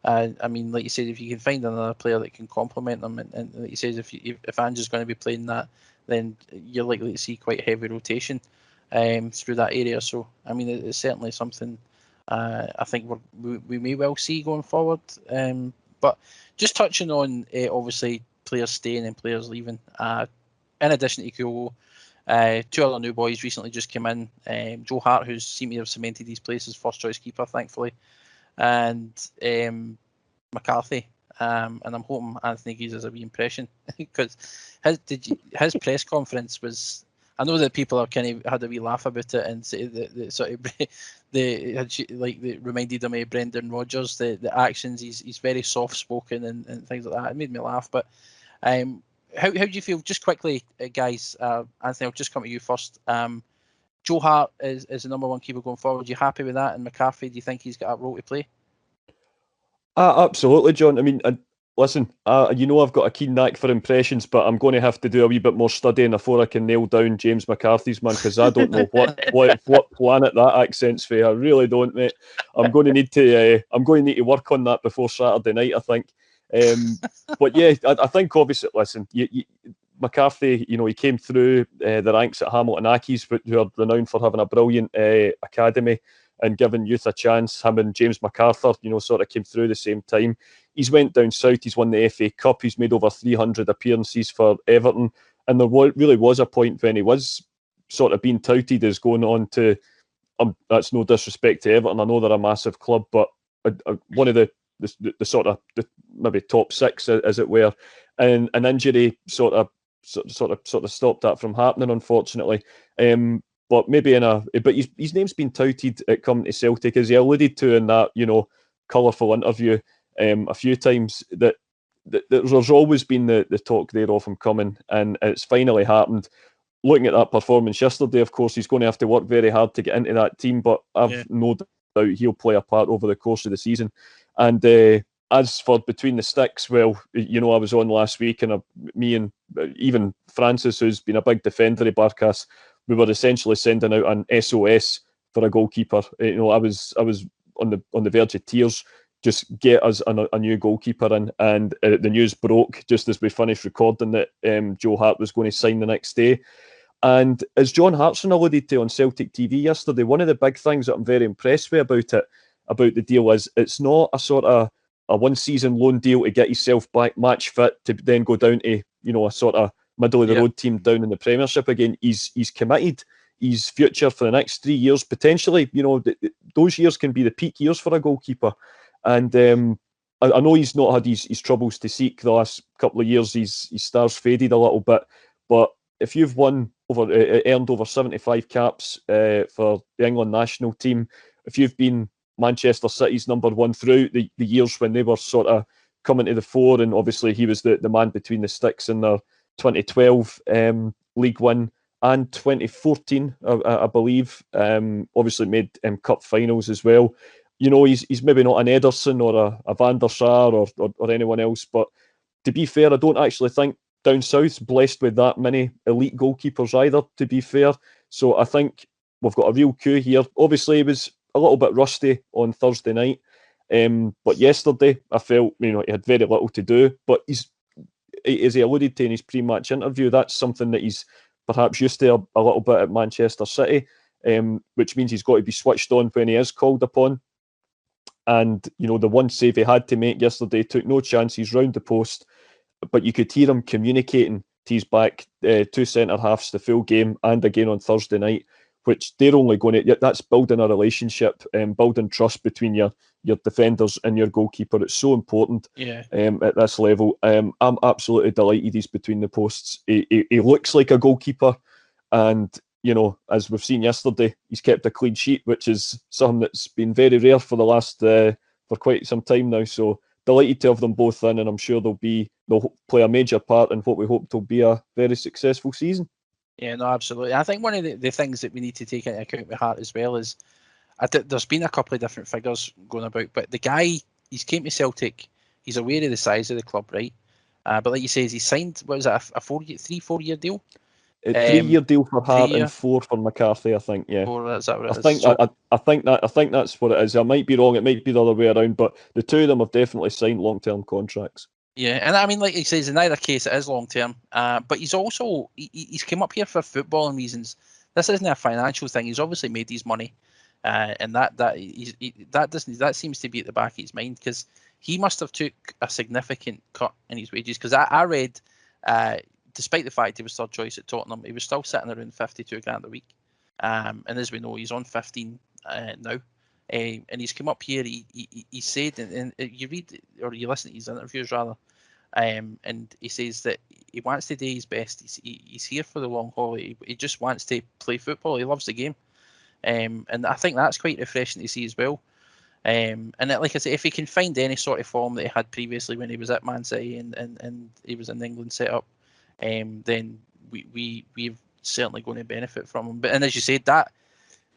I mean, like you said, if you can find another player that can complement them, and like you said, if Ange's going to be playing that, then you're likely to see quite heavy rotation through that area. So, I mean, it's certainly something I think we may well see going forward. But just touching on obviously players staying and players leaving. In addition to Kyogo, two other new boys recently just came in. Joe Hart, who's seemed to have cemented his place as first choice keeper, thankfully, and McCarthy. And I'm hoping Anthony gives us a wee impression, because his press conference was. I know that people have kind of had a wee laugh about it and say that sort of they reminded him of Brendan Rodgers. The actions, he's very soft spoken and things like that. It made me laugh. But how do you feel? Just quickly, guys. Anthony, I'll just come to you first. Joe Hart is the number one keeper going forward. You happy with that? And McCarthy, do you think he's got a role to play?
Absolutely, John. I mean, listen, you know I've got a keen knack for impressions, but I'm going to have to do a wee bit more studying before I can nail down James McCarthy's man, because I don't know what planet that accent's for. I really don't, mate. I'm going to need to work on that before Saturday night, I think. But yeah, I think obviously, listen, McCarthy, you know, he came through the ranks at Hamilton Accies, who are renowned for having a brilliant academy and giving youth a chance. Him and James MacArthur, you know, sort of came through the same time. He's went down south, he's won the FA Cup, he's made over 300 appearances for Everton, and there really was a point when he was sort of being touted as going on to, that's no disrespect to Everton, I know they're a massive club, but one of the sort of maybe top six, as it were, and an injury sort of stopped that from happening, unfortunately. But maybe but his name's been touted at coming to Celtic, as he alluded to in that, you know, colourful interview a few times, that there's always been the talk there of him coming, and it's finally happened. Looking at that performance yesterday, of course, he's going to have to work very hard to get into that team, but I've no doubt he'll play a part over the course of the season. And as for between the sticks, well, you know, I was on last week, and me and even Francis, who's been a big defender of Barkas, we were essentially sending out an SOS for a goalkeeper. You know, I was on the verge of tears. Just get us a new goalkeeper in, and the news broke just as we finished recording that Joe Hart was going to sign the next day. And as John Hartson alluded to on Celtic TV yesterday, one of the big things that I'm very impressed with about the deal is it's not a sort of a one-season loan deal to get yourself back match fit to then go down to, you know, a sort of middle-of-the-road team down in the Premiership again. He's committed. His future for the next 3 years, potentially, you know, those years can be the peak years for a goalkeeper. And I know he's not had his troubles to seek the last couple of years. His stars faded a little bit. But if you've earned over 75 caps for the England national team, if you've been Manchester City's number one throughout the years when they were sort of coming to the fore, and obviously he was the man between the sticks in their 2012 League One and 2014, I believe. Obviously made cup finals as well. You know, he's maybe not an Ederson or a Van der Sar or anyone else, but to be fair, I don't actually think down south's blessed with that many elite goalkeepers either, to be fair. So I think we've got a real coup here. Obviously, he was a little bit rusty on Thursday night, but yesterday I felt, you know, he had very little to do. But as he alluded to in his pre-match interview, that's something that he's perhaps used to a little bit at Manchester City, which means he's got to be switched on when he is called upon. And, you know, the one save he had to make yesterday, took no chances round the post, but you could hear him communicating to his back two centre-halves the full game and again on Thursday night, which they're only going to, that's building a relationship, building trust between your defenders and your goalkeeper. It's so important at this level. I'm absolutely delighted he's between the posts. He looks like a goalkeeper, and, you know, as we've seen yesterday, he's kept a clean sheet, which is something that's been very rare for the last, for quite some time now. So delighted to have them both in, and I'm sure they'll play a major part in what we hope will be a very successful season.
Yeah, no, absolutely. I think one of the things that we need to take into account with Hart as well is, there's been a couple of different figures going about, but the guy, he's came to Celtic, he's aware of the size of the club, right? But like you say, he signed, what was it, a 4 year deal?
A 3 year deal for Hart and 4 for McCarthy, I think. Yeah,
4, is that what it
is? I think that's what it is. I might be wrong. It might be the other way around, but the two of them have definitely signed long-term contracts.
Yeah, and I mean, like he says, in either case, it is long-term. But he's also he's come up here for footballing reasons. This isn't a financial thing. He's obviously made his money, and that seems to be at the back of his mind, because he must have took a significant cut in his wages. Because I read, despite the fact he was third choice at Tottenham, he was still sitting around 52 grand a week. And as we know, he's on 15 now. And he's come up here. He said, and you read or you listen to his interviews rather, and he says that he wants to do his best. He's here for the long haul. He just wants to play football. He loves the game, and I think that's quite refreshing to see as well. And like I say, if he can find any sort of form that he had previously when he was at Man City and he was in the England setup, then we're certainly going to benefit from him. But and as you said that,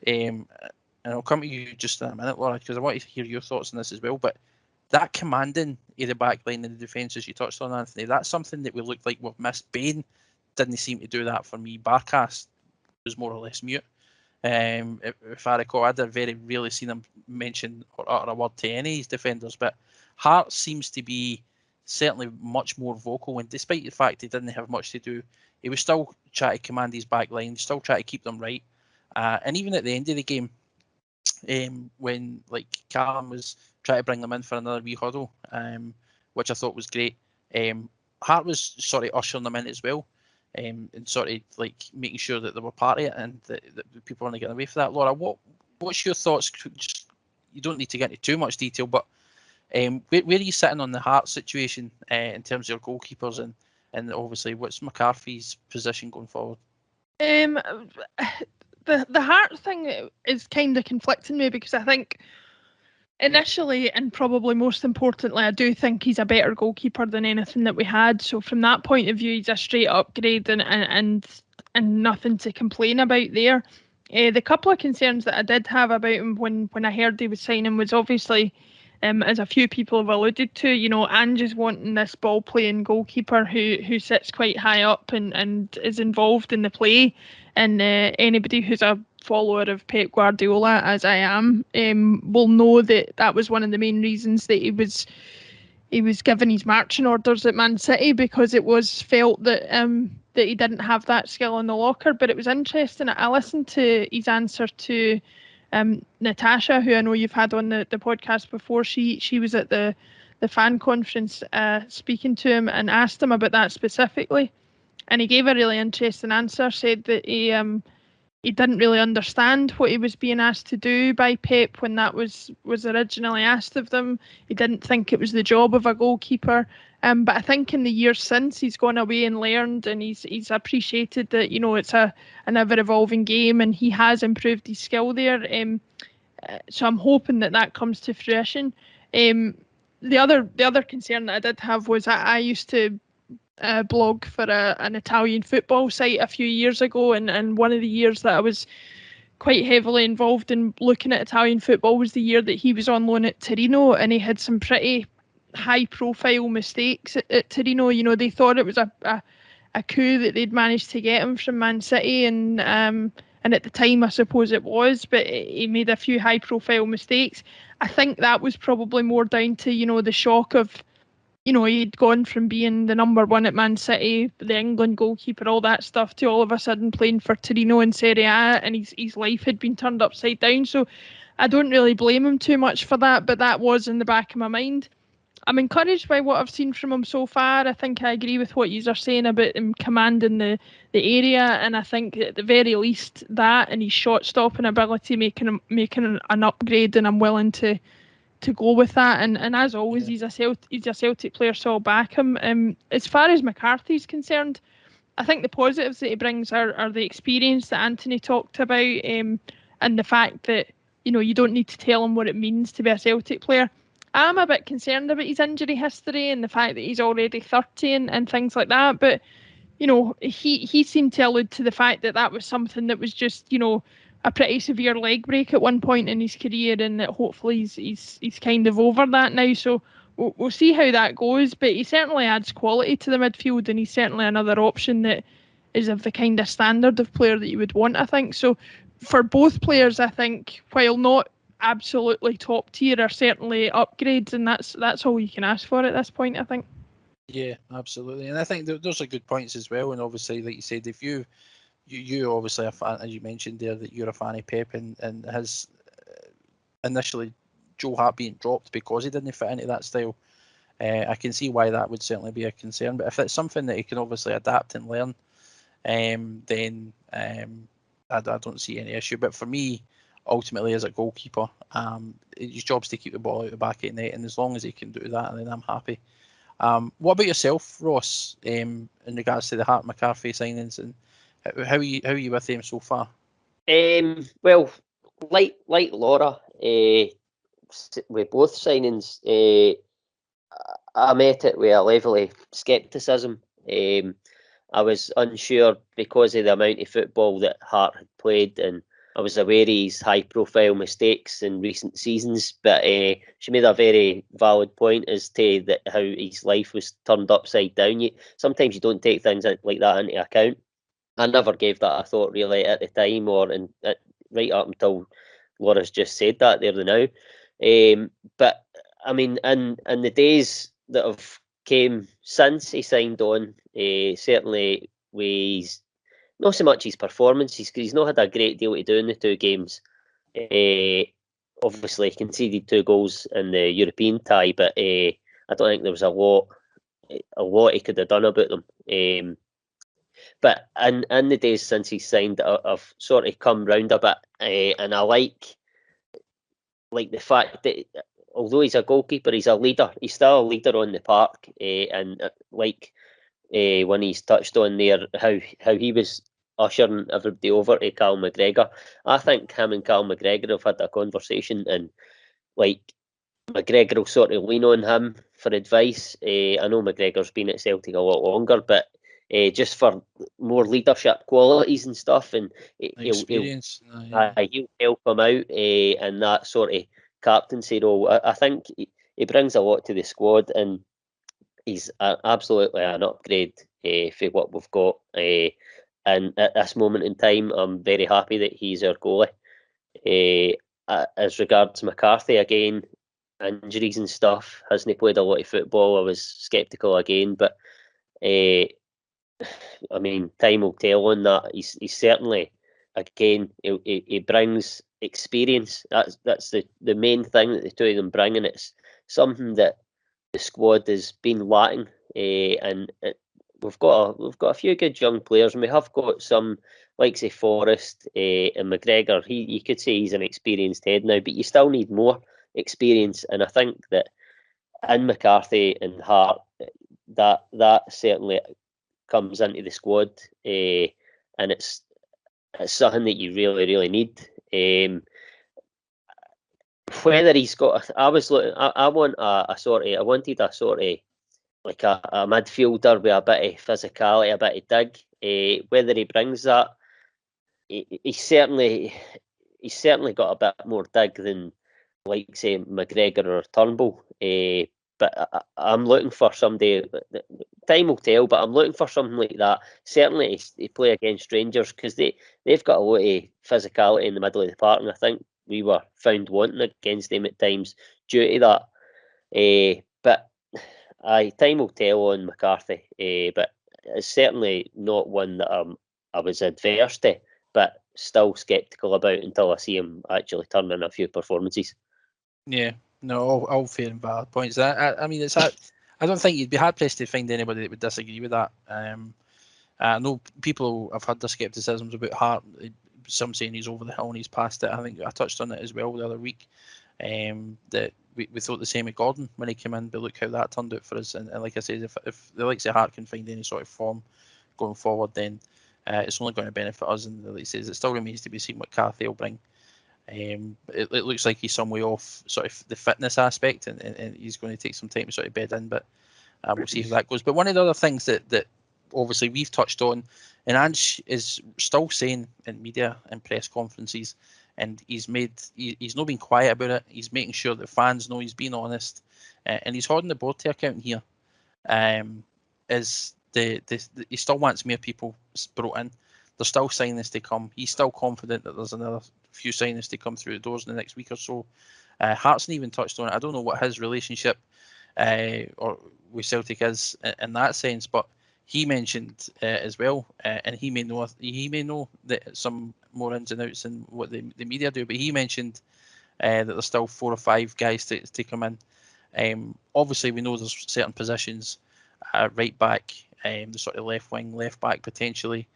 and I'll come to you just in a minute, Laura, because I want to hear your thoughts on this as well. But that commanding of the back line and the defence, as you touched on, Anthony, that's something that we look like we've missed. Bain didn't seem to do that for me. Barkas was more or less mute. If I recall, I'd very rarely seen him mention or utter a word to any of his defenders, but Hart seems to be certainly much more vocal, and despite the fact he didn't have much to do, he was still trying to command his back line, still trying to keep them right. And even at the end of the game, when like Callum was trying to bring them in for another wee huddle, which I thought was great, Hart was sort of ushering them in as well, and sort of like making sure that they were part of it and that people weren't getting away for that. Laura, what's your thoughts? Just, you don't need to get into too much detail, but where are you sitting on the Hart situation in terms of your goalkeepers and obviously what's McCarthy's position going forward?
The Hart thing is kind of conflicting me, because I think initially, and probably most importantly, I do think he's a better goalkeeper than anything that we had. So from that point of view, he's a straight upgrade and nothing to complain about there. The couple of concerns that I did have about him when I heard he was signing was obviously, as a few people have alluded to, Ange is wanting this ball-playing goalkeeper who sits quite high up and is involved in the play. And anybody who's a follower of Pep Guardiola, as I am, will know that was one of the main reasons that he was given his marching orders at Man City, because it was felt that that he didn't have that skill in the locker. But it was interesting. I listened to his answer to Natasha, who I know you've had on the podcast before. She was at the fan conference speaking to him and asked him about that specifically. And he gave a really interesting answer, said that he didn't really understand what he was being asked to do by Pep when that was originally asked of them. He didn't think it was the job of a goalkeeper. But I think in the years since, he's gone away and learned, and he's appreciated that, it's an ever-evolving game, and he has improved his skill there. So I'm hoping that comes to fruition. The other concern that I did have was I used to blog for an Italian football site a few years ago, and one of the years that I was quite heavily involved in looking at Italian football was the year that he was on loan at Torino, and he had some pretty high profile mistakes at Torino. They thought it was a coup that they'd managed to get him from Man City, and at the time I suppose it was, but he made a few high profile mistakes. I think that was probably more down to the shock of he'd gone from being the number one at Man City, the England goalkeeper, all that stuff, to all of a sudden playing for Torino in Serie A, and his life had been turned upside down. So I don't really blame him too much for that, but that was in the back of my mind. I'm encouraged by what I've seen from him so far. I think I agree with what you are saying about him commanding the area, and I think at the very least that and his shot-stopping ability making an upgrade, and I'm willing to go with that. And as always, he's a Celtic player, so I'll back him. As far as McCarthy's concerned, I think the positives that he brings are the experience that Anthony talked about, and the fact that you don't need to tell him what it means to be a Celtic player. I'm a bit concerned about his injury history and the fact that he's already 30 and things like that, but he seemed to allude to the fact that was something that was just a pretty severe leg break at one point in his career, and that hopefully he's kind of over that now. So we'll see how that goes, but he certainly adds quality to the midfield, and he's certainly another option that is of the kind of standard of player that you would want, I think. So for both players, I think, while not absolutely top tier, are certainly upgrades, and that's all you can ask for at this point, I think.
Yeah, absolutely, and I think those are good points as well. And obviously, like you said, if you obviously a fan, as you mentioned there, that you're a fan of Pep, and his initially Joe Hart being dropped because he didn't fit into that style, I can see why that would certainly be a concern. But if it's something that he can obviously adapt and learn, then I don't see any issue. But for me, ultimately, as a goalkeeper, his job's to keep the ball out the back of the net, and as long as he can do that, then I'm happy. What about yourself, Ross, in regards to the Hart McCarthy signings, and how are you with them so far?
Well, like Laura, with both signings, I met it with a level of scepticism. I was unsure because of the amount of football that Hart had played, and I was aware of his high-profile mistakes in recent seasons. But she made a very valid point as to how his life was turned upside down. Sometimes you don't take things like that into account. I never gave that a thought really at the time, right up until Laura's just said that there and now. But I mean, in the days that have came since he signed on, certainly with not so much his performance, he's not had a great deal to do in the two games. Obviously, he conceded 2 goals in the European tie, but I don't think there was a lot he could have done about them. But in the days since he signed, I've sort of come round a bit, and I like the fact that although he's a goalkeeper, he's a leader. He's still a leader on the park, and when he's touched on there how he was ushering everybody over to Cal McGregor. I think him and Cal McGregor have had a conversation, and McGregor will sort of lean on him for advice. I know McGregor's been at Celtic a lot longer, but just for more leadership qualities and stuff, and he'll help him out in that sort of captaincy role. I think he brings a lot to the squad, and he's absolutely an upgrade for what we've got. And at this moment in time, I'm very happy that he's our goalie. As regards McCarthy, again, injuries and stuff, hasn't played a lot of football. I was sceptical again, but I mean, time will tell on that. He's certainly, again, he brings experience. That's the main thing that the two of them bring, and it's something that the squad has been lacking. We've got a few good young players, and we have got some, like say Forrest and McGregor. You could say he's an experienced head now, but you still need more experience. And I think that in McCarthy and Hart, that certainly comes into the squad, and it's something that you really, really need. Whether he's got, I wanted a sort of like a midfielder with a bit of physicality, a bit of dig. Whether he brings that, he's certainly got a bit more dig than, like say, McGregor or Turnbull. But I'm looking for somebody. Time will tell, but I'm looking for something like that. Certainly to play against Rangers, because they've got a lot of physicality in the middle of the park, and I think we were found wanting against them at times due to that. But time will tell on McCarthy. But it's certainly not one that I was adverse to, but still sceptical about until I see him actually turn in a few performances.
Yeah. No, all fair and valid points. I mean, I don't think you'd be hard pressed to find anybody that would disagree with that. I know people have had their scepticisms about Hart. Some saying he's over the hill and he's past it. I think I touched on it as well the other week. That we thought the same of Gordon when he came in, but look how that turned out for us. And like I said, if the likes of Hart can find any sort of form going forward, then it's only going to benefit us. And like I says, it still remains to be seen what Cathy will bring. It looks like he's some way off sort of the fitness aspect, and he's going to take some time to sort of bed in, but we'll see how that goes. But one of the other things that obviously we've touched on, and Ange is still saying in media and press conferences, and he's not been quiet about it. He's making sure that fans know he's being honest, and he's holding the board to account here. Is he still wants more people brought in. There's still signings to come. He's still confident that there's another few signings to come through the doors in the next week or so. Hartson even touched on it. I don't know what his relationship or with Celtic is in that sense, but he mentioned as well, and he may know that some more ins and outs than what the media do, but he mentioned that there's still 4 or 5 guys to come in. Obviously, we know there's certain positions, right back, the sort of left wing, left back potentially,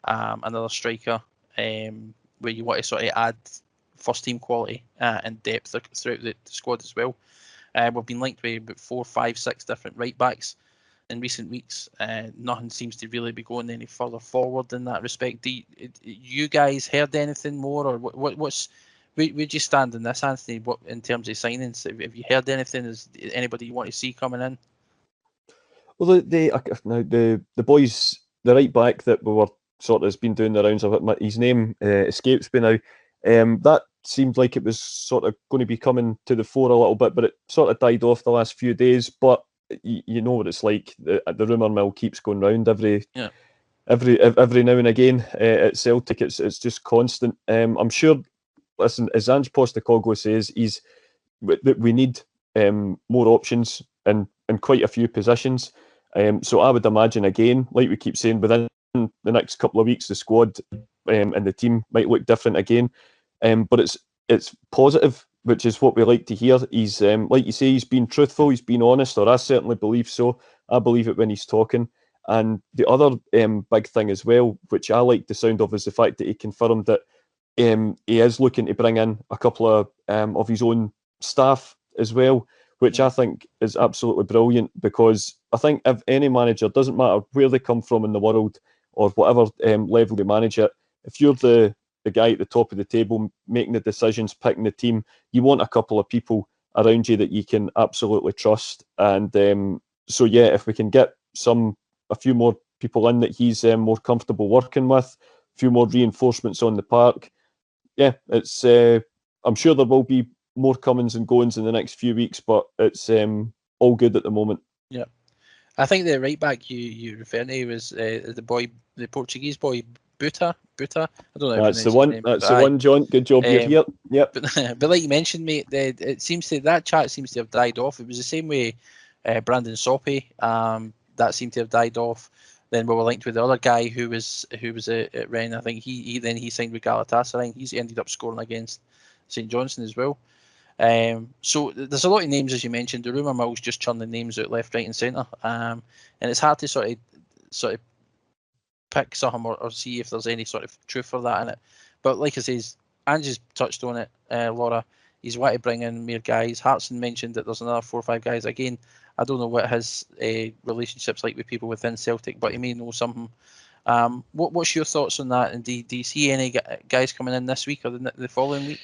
another striker, where you want to sort of add first team quality and depth throughout the squad as well. We've been linked with about 4, 5, 6 different right backs in recent weeks. Nothing seems to really be going any further forward in that respect. Do you guys heard anything more, or what's where do you stand in this, Anthony? What in terms of signings? Have you heard anything? Is anybody you want to see coming in?
Well, the Bhoys right back that we were sort of has been doing the rounds of it. His name escapes me now. That seemed like it was sort of going to be coming to the fore a little bit, but it sort of died off the last few days. But you know what it's like. The rumour mill keeps going round every now and again at Celtic. It's just constant. I'm sure. Listen, as Ange Postecoglou says, we need more options in quite a few positions. So I would imagine, again, like we keep saying, within the next couple of weeks, the squad and the team might look different again. But it's positive, which is what we like to hear. He's like you say, he's been truthful, he's been honest, or I certainly believe so. I believe it when he's talking. And the other big thing as well, which I like the sound of, is the fact that he confirmed that he is looking to bring in a couple of his own staff as well, which I think is absolutely brilliant, because I think if any manager, doesn't matter where they come from in the world or whatever level they manage at, if you're the guy at the top of the table making the decisions, picking the team, you want a couple of people around you that you can absolutely trust. And so yeah, if we can get a few more people in that he's more comfortable working with, a few more reinforcements on the park, yeah, it's I'm sure there will be more comings and goings in the next few weeks, but it's all good at the moment.
Yeah, I think the right back you referred to was the Portuguese boy Buta. I don't know.
That's the one. Name, that's the one, John. Good job you're here. Yep.
But like you mentioned, mate, it seems that chat seems to have died off. It was the same way Brandon Soppy. That seemed to have died off. Then we were linked with the other guy who was at Rennes. I think he signed with Galatasaray. He's ended up scoring against St Johnstone as well. So there's a lot of names, as you mentioned. The rumour mill's just churning names out left, right, and centre. And it's hard to sort of pick something or see if there's any sort of truth for that in it. But like I says, Angie's touched on it, Laura. He's wanted to bring in more guys. Hartson mentioned that there's another 4 or 5 guys. Again, I don't know what his relationships like with people within Celtic, but he may know something. What's your thoughts on that? And do you see any guys coming in this week or the following week?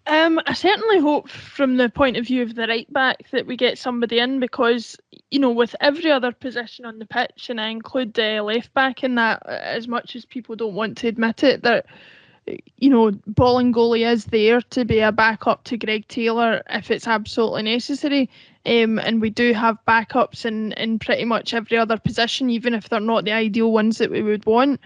I certainly hope, from the point of view of the right back, that we get somebody in, because, you know, with every other position on the pitch, and I include the left back in that, as much as people don't want to admit it, that, you know, Bolingoli is there to be a backup to Greg Taylor if it's absolutely necessary. And we do have backups in pretty much every other position, even if they're not the ideal ones that we would want.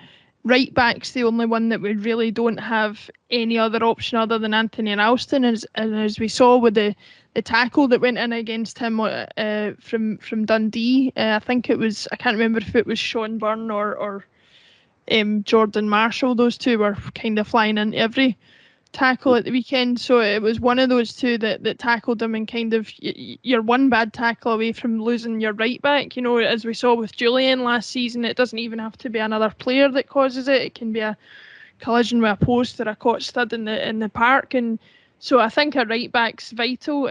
Right back's the only one that we really don't have any other option other than Anthony Ralston, and as we saw with the tackle that went in against him from Dundee, I think it was, I can't remember if it was Sean Byrne or Jordan Marshall. Those two were kind of flying into every tackle at the weekend, so it was one of those two that tackled him, and kind of you're one bad tackle away from losing your right back. You know, as we saw with Julian last season, it doesn't even have to be another player that causes it. It can be a collision with a post or a caught stud in the park, and so I think a right back's vital.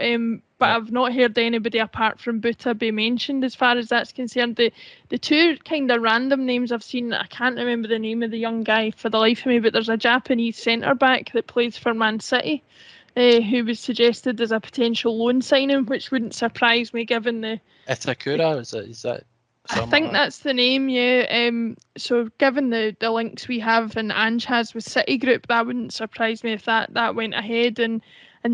But I've not heard anybody apart from Buta be mentioned as far as that's concerned. The two kind of random names I've seen, I can't remember the name of the young guy for the life of me, but there's a Japanese centre back that plays for Man City, who was suggested as a potential loan signing, which wouldn't surprise me given the
Itakura, is that?
I think that's the name, yeah. So given the links we have and Ange has with Citigroup, that wouldn't surprise me if that went ahead. And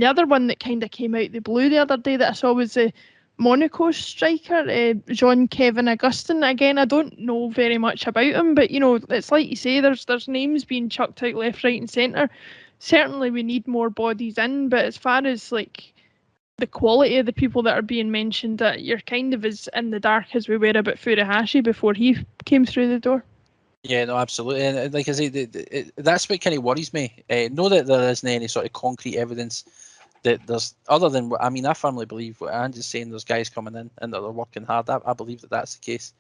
the other one that kind of came out the blue the other day that I saw was the Monaco striker, Jean-Kevin Augustin. Again, I don't know very much about him, but, you know, it's like you say, there's names being chucked out left, right and centre. Certainly we need more bodies in, but as far as, like, the quality of the people that are being mentioned, that you're kind of as in the dark as we were about Furuhashi before he came through the door.
Yeah, no, absolutely. And like I say, that's what kind of worries me. Know that there isn't any sort of concrete evidence that there's, other than, I mean, I firmly believe what Andy's saying, there's guys coming in and that they're working hard. I believe that that's the case.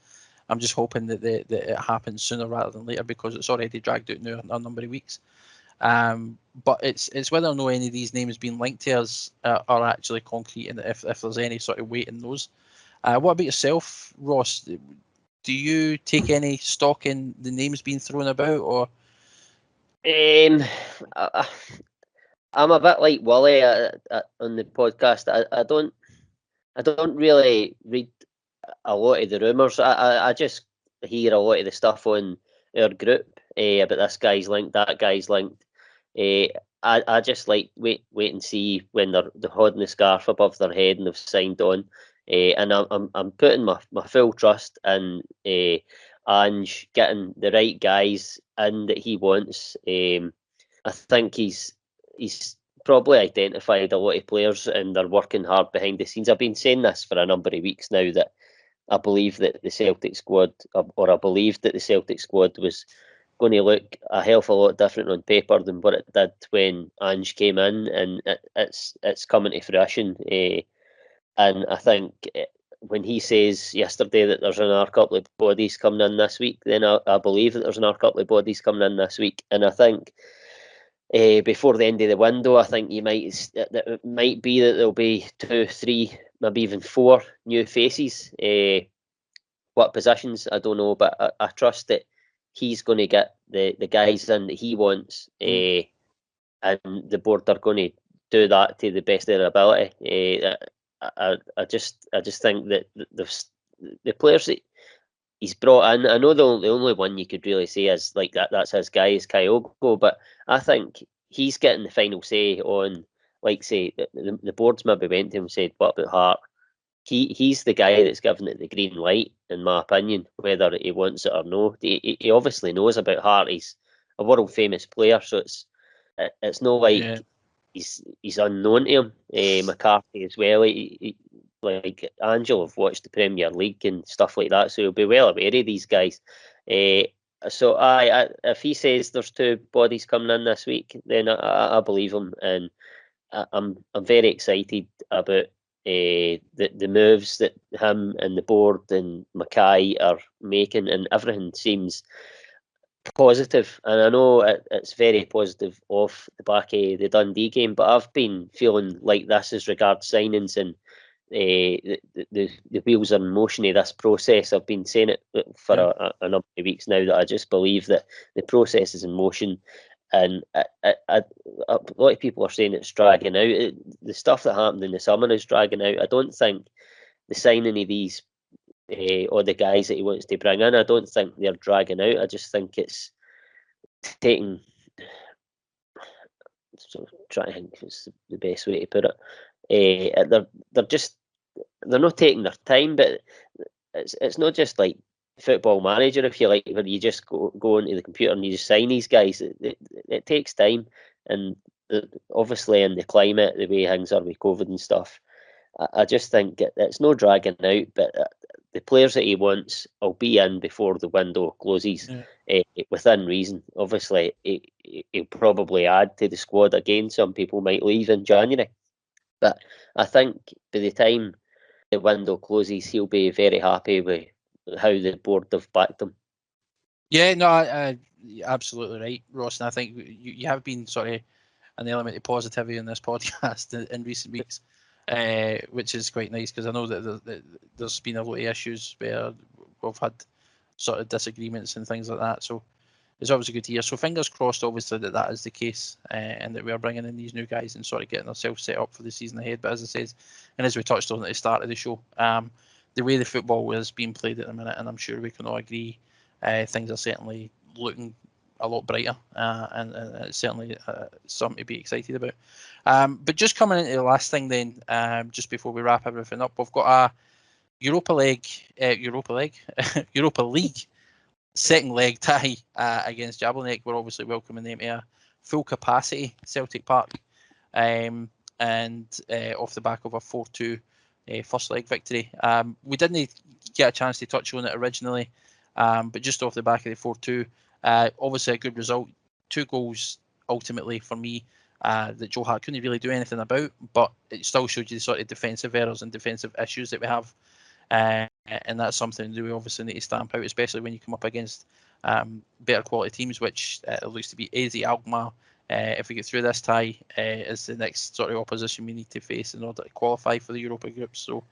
I'm just hoping that it happens sooner rather than later, because it's already dragged out now a number of weeks. But it's whether or not any of these names being linked to us are actually concrete, and if there's any sort of weight in those. What about yourself, Ross? Do you take any stock in the names being thrown about, or?
I'm a bit like Wally on the podcast. I don't really read a lot of the rumours. I just hear a lot of the stuff on our group about this guy's linked, that guy's linked. I just like wait and see when they're holding the scarf above their head and they've signed on. And I'm putting my full trust in Ange getting the right guys in that he wants. I think he's probably identified a lot of players and they're working hard behind the scenes. I've been saying this for a number of weeks now, that I believe that the Celtic squad, or I believed that the Celtic squad was going to look a hell of a lot different on paper than what it did when Ange came in, and it's coming to fruition. And I think when he says yesterday that there's another couple of bodies coming in this week, then I believe that there's another couple of bodies coming in this week. And I think before the end of the window, I think it might be that there'll be 2, 3, maybe even 4 new faces. What positions, I don't know, but I trust that he's going to get the guys in that he wants, and the board are going to do that to the best of their ability. I just think that the players that he's brought in, I know the only one you could really say is like that's his guy is Kyogo, but I think he's getting the final say on, like, say the boards maybe went to him and said, what about Hart? He's the guy that's giving it the green light, in my opinion, whether he wants it or no. He obviously knows about Hart. He's a world famous player, so it's not like he's unknown to him. McCarthy as well. Like Angel have watched the Premier League and stuff like that, so he'll be well aware of these guys. So if he says there's 2 bodies coming in this week, then I believe him, and I'm very excited about the moves that him and the board and Mackay are making, and everything seems positive. And I know it's very positive off the back of the Dundee game, but I've been feeling like this as regards signings, and the wheels are in motion of this process. I've been saying it for a number of weeks now, that I just believe that the process is in motion. And a lot of people are saying it's dragging out. The stuff that happened in the summer is dragging out. I don't think the signing of these or the guys that he wants to bring in, I don't think they're dragging out. I just think it's taking. So trying to think is the best way to put it. They're not taking their time, but it's not just like Football Manager, if you like, where you just go onto the computer and you just sign these guys. It takes time, and obviously in the climate, the way things are with COVID and stuff, I just think it's no dragging out. But the players that he wants will be in before the window closes, within reason. Obviously, he'll probably add to the squad again. Some people might leave in January, but I think by the time the window closes, he'll be very happy with how the board have backed him.
Yeah, no, you're absolutely right, Ross. And I think you have been sort of an element of positivity in this podcast in recent weeks, which is quite nice, because I know that there's been a lot of issues where we've had sort of disagreements and things like that. So it's obviously good to hear. So fingers crossed, obviously, that is the case, and that we are bringing in these new guys and sort of getting ourselves set up for the season ahead. But as I said, and as we touched on at the start of the show, the way the football is being played at the minute, and I'm sure we can all agree, things are certainly looking a lot brighter, and it's certainly something to be excited about. But just coming into the last thing then, just before we wrap everything up, we've got a Europa League second leg tie against Jablonec. We're obviously welcoming them to a full capacity Celtic Park, and off the back of a 4-2 first leg victory. We didn't get a chance to touch on it originally, but just off the back of the 4-2, obviously a good result. 2 goals ultimately for me that Joe Hart couldn't really do anything about, but it still showed you the sort of defensive errors and defensive issues that we have. And that's something that we obviously need to stamp out, especially when you come up against better quality teams, which it looks to be AZ Alkmaar. If we get through this tie, is the next sort of opposition we need to face in order to qualify for the Europa group. So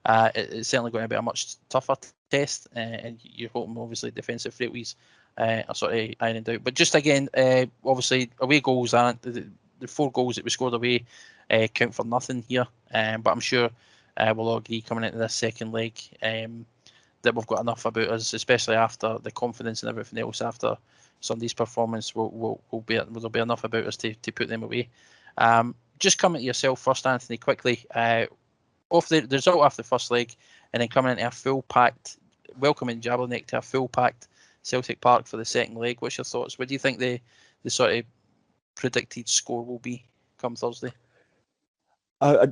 it's certainly going to be a much tougher test, and you're hoping obviously defensive frailties are sort of ironed out. But just again, obviously away goals aren't the 4 goals that we scored away count for nothing here. But I'm sure we'll all agree coming into this second leg that we've got enough about us, especially after the confidence and everything else after Sunday's performance. There'll be enough about us to put them away. Just coming to yourself first, Anthony, quickly. Off the result after the first leg, and then coming into a full packed, welcoming Jablonec to a full packed Celtic Park for the second leg. What's your thoughts? What do you think the sort of predicted score will be come Thursday?
I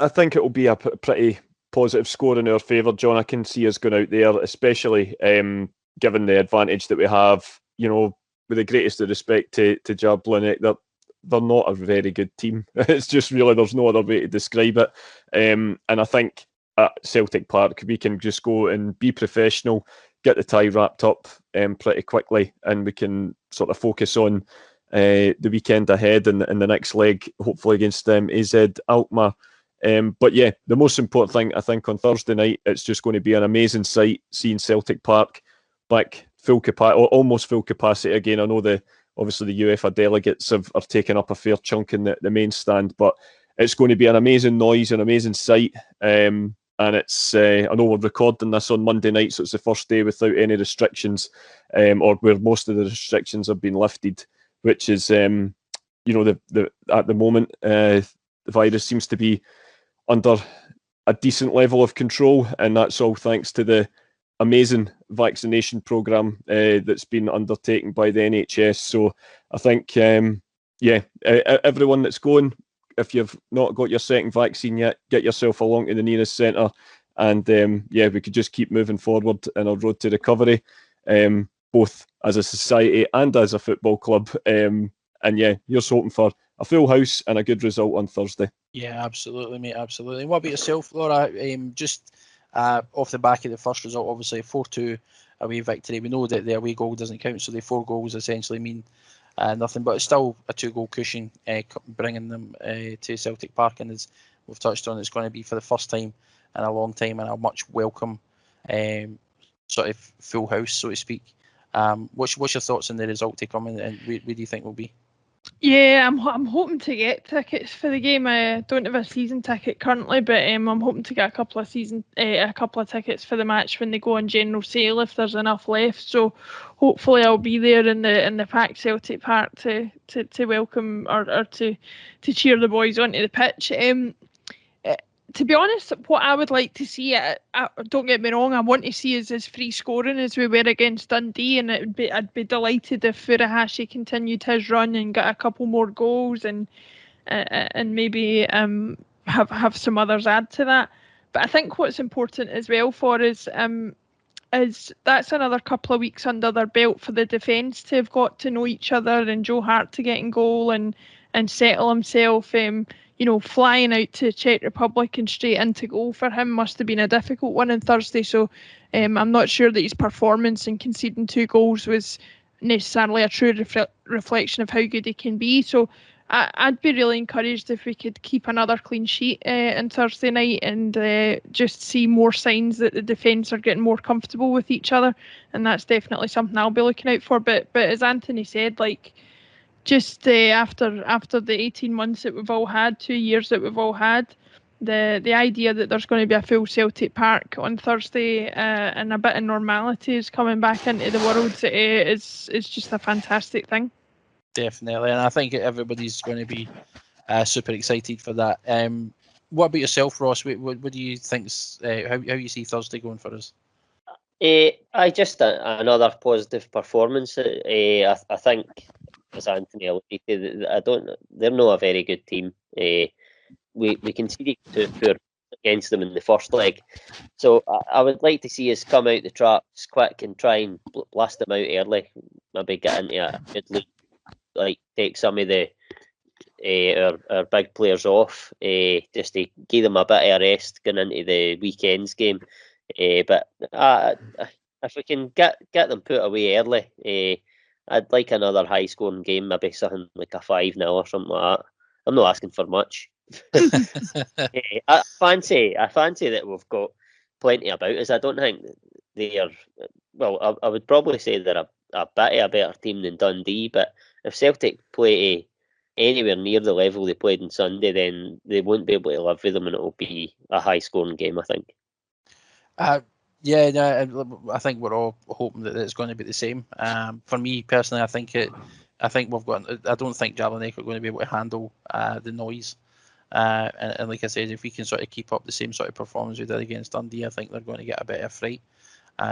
think it will be a pretty positive score in our favour, John. I can see us going out there, especially given the advantage that we have. You know, with the greatest of respect to Jablonec, they're not a very good team. It's just really, there's no other way to describe it. And I think at Celtic Park, we can just go and be professional, get the tie wrapped up pretty quickly, and we can sort of focus on the weekend ahead and the next leg, hopefully against AZ Alkmaar. But yeah, the most important thing, I think, on Thursday night, it's just going to be an amazing sight seeing Celtic Park back full capacity, or almost full capacity again. I know obviously the UEFA delegates have taken up a fair chunk in the main stand, but it's going to be an amazing noise, an amazing sight. And it's, I know we're recording this on Monday night, so it's the first day without any restrictions, or where most of the restrictions have been lifted, which is, you know, at the moment, the virus seems to be under a decent level of control, and that's all thanks to the amazing vaccination programme that's been undertaken by the NHS. So I think, everyone that's going, if you've not got your second vaccine yet, get yourself along to the nearest centre, and we could just keep moving forward in our road to recovery, both as a society and as a football club. And yeah, you're hoping for a full house and a good result on Thursday.
Yeah, absolutely, mate, absolutely. What about yourself, Laura? Just off the back of the first result, obviously 4-2 away victory. We know that the away goal doesn't count, so the 4 goals essentially mean nothing, but it's still a 2-goal cushion bringing them to Celtic Park, and as we've touched on, it's going to be for the first time in a long time and a much welcome sort of full house, so to speak. What's your thoughts on the result to come, and where do you think will be?
Yeah, I'm hoping to get tickets for the game. I don't have a season ticket currently, but I'm hoping to get a couple of tickets for the match when they go on general sale, if there's enough left. So hopefully I'll be there in the packed Celtic Park to welcome or to cheer the boys onto the pitch. To be honest, what I would like to see, don't get me wrong, I want to see us as free scoring as we were against Dundee, and I'd be delighted if Furuhashi continued his run and got a couple more goals and maybe have some others add to that. But I think what's important as well for us is that's another couple of weeks under their belt for the defence to have got to know each other, and Joe Hart to get in goal and settle himself. Flying out to Czech Republic and straight into goal for him must have been a difficult one on Thursday. So I'm not sure that his performance in conceding 2 goals was necessarily a true reflection of how good he can be. So I'd be really encouraged if we could keep another clean sheet on Thursday night and just see more signs that the defence are getting more comfortable with each other. And that's definitely something I'll be looking out for. But as Anthony said, just after the 18 months that we've all had, 2 years that we've all had, the idea that there's going to be a full Celtic Park on Thursday and a bit of normality is coming back into the world is just a fantastic thing.
Definitely, and I think everybody's going to be super excited for that. What about yourself, Ross? What do you think? How you see Thursday going for us?
Just another positive performance. I think, as Anthony alluded to, they're not a very good team. We conceded 2 against them in the first leg, so I would like to see us come out the traps quick and try and blast them out early. Maybe get into a good lead, take some of our big players off, just to give them a bit of a rest going into the weekend's game. But if we can get them put away early, I'd like another high-scoring game, maybe something like a 5-0 or something like that. I'm not asking for much. I fancy that we've got plenty about us. I don't think they are. Well, I would probably say they're a better team than Dundee. But if Celtic play anywhere near the level they played on Sunday, then they won't be able to live with them, and it'll be a high-scoring game, I think.
Yeah, no, I think we're all hoping that it's going to be the same. For me personally, I think we've got. I don't think Jablonec are going to be able to handle the noise. And like I said, if we can sort of keep up the same sort of performance we did against Dundee, I think they're going to get a bit of fright.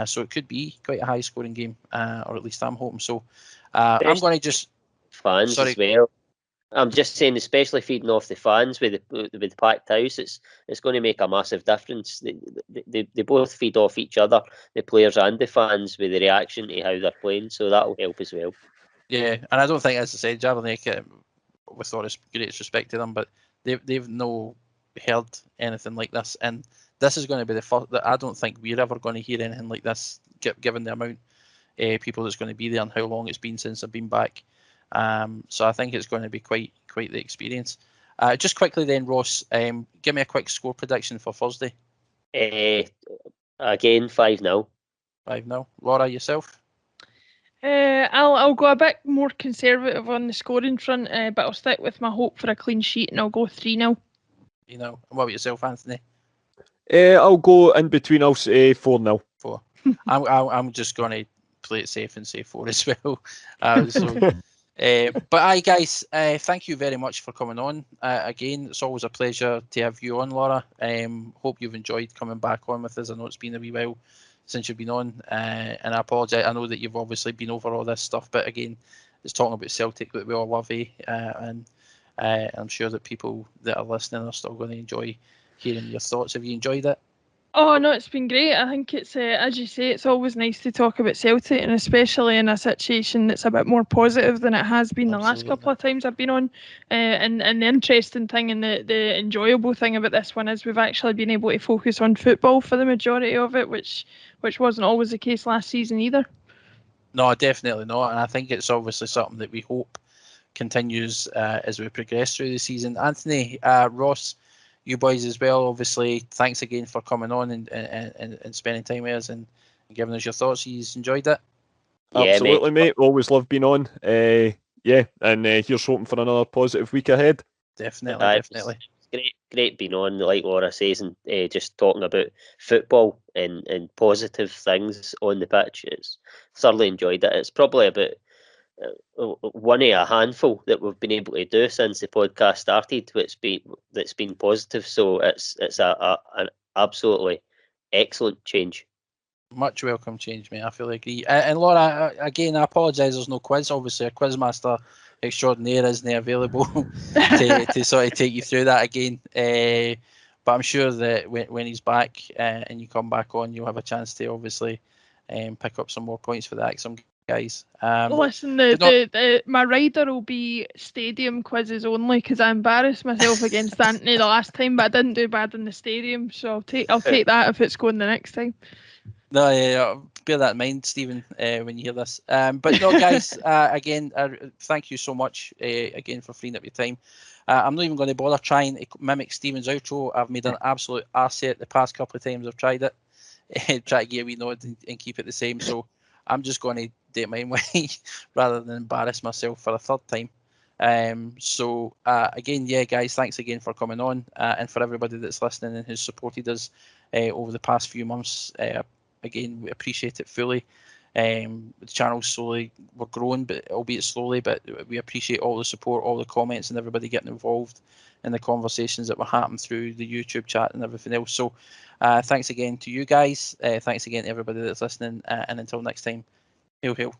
So it could be quite a high-scoring game, or at least I'm hoping so. I'm going to just
fans as well. I'm just saying, especially feeding off the fans with the packed house, it's going to make a massive difference. They both feed off each other, the players and the fans, with the reaction to how they're playing. So that'll help as well.
Yeah, and I don't think, as I said, Jablonec, with all greatest respect to them, but they've no heard anything like this, and this is going to be the first. I don't think we're ever going to hear anything like this, given the amount of people that's going to be there and how long it's been since I've been back. So I think it's going to be quite the experience. Just quickly then, Ross, give me a quick score prediction for Thursday.
Again, 5-0.
5-0. Laura, yourself?
I'll go a bit more conservative on the scoring front, but I'll stick with my hope for a clean sheet, and I'll go 3-0.
And what about yourself, Anthony?
I'll go in between. I'll say 4-0.
4. I'm just going to play it safe and say 4 as well. But aye, guys, thank you very much for coming on. Again, it's always a pleasure to have you on, Laura. Hope you've enjoyed coming back on with us. I know it's been a wee while since you've been on, and I apologise. I know that you've obviously been over all this stuff, but again, it's talking about Celtic that we all love, and I'm sure that people that are listening are still going to enjoy hearing your thoughts. Have you enjoyed it?
Oh no, it's been great. I think it's as you say, it's always nice to talk about Celtic, and especially in a situation that's a bit more positive than it has been the last couple of times I've been on. And the interesting thing and the enjoyable thing about this one is we've actually been able to focus on football for the majority of it, which wasn't always the case last season either.
No, definitely not. And I think it's obviously something that we hope continues as we progress through the season. Anthony, Ross, you boys as well, obviously, thanks again for coming on and spending time with us and giving us your thoughts. You enjoyed it?
Yeah,
absolutely, mate. Always love being on. And here's hoping for another positive week ahead.
Definitely.
It's great being on, like Laura says, and just talking about football and positive things on the pitch. It's thoroughly enjoyed it. It's probably about one of a handful that we've been able to do since the podcast started that's been positive. So it's an absolutely excellent change.
Much welcome change, mate. I fully agree. And Laura, again, I apologise. There's no quiz. Obviously, a quizmaster extraordinaire isn't available to sort of take you through that again. But I'm sure that when he's back and you come back on, you'll have a chance to obviously pick up some more points for that. Some guys.
Listen, my rider will be stadium quizzes only because I embarrassed myself against Anthony the last time, but I didn't do bad in the stadium, so I'll take that if it's going the next time.
No, yeah, bear that in mind, Stephen, when you hear this. But no, guys, again, thank you so much again for freeing up your time. I'm not even going to bother trying to mimic Stephen's outro. I've made an absolute arse the past couple of times I've tried it. Try to get a wee nod and keep it the same. So I'm just going to do it my own way rather than embarrass myself for a third time. Again, yeah, guys, thanks again for coming on, and for everybody that's listening and who's supported us over the past few months. Again, we appreciate it fully. The channel's slowly, we're growing, but albeit slowly, but we appreciate all the support, all the comments, and everybody getting involved in the conversations that were happening through the YouTube chat and everything else. So thanks again to you guys. Thanks again to everybody that's listening. And until next time, hail, hail.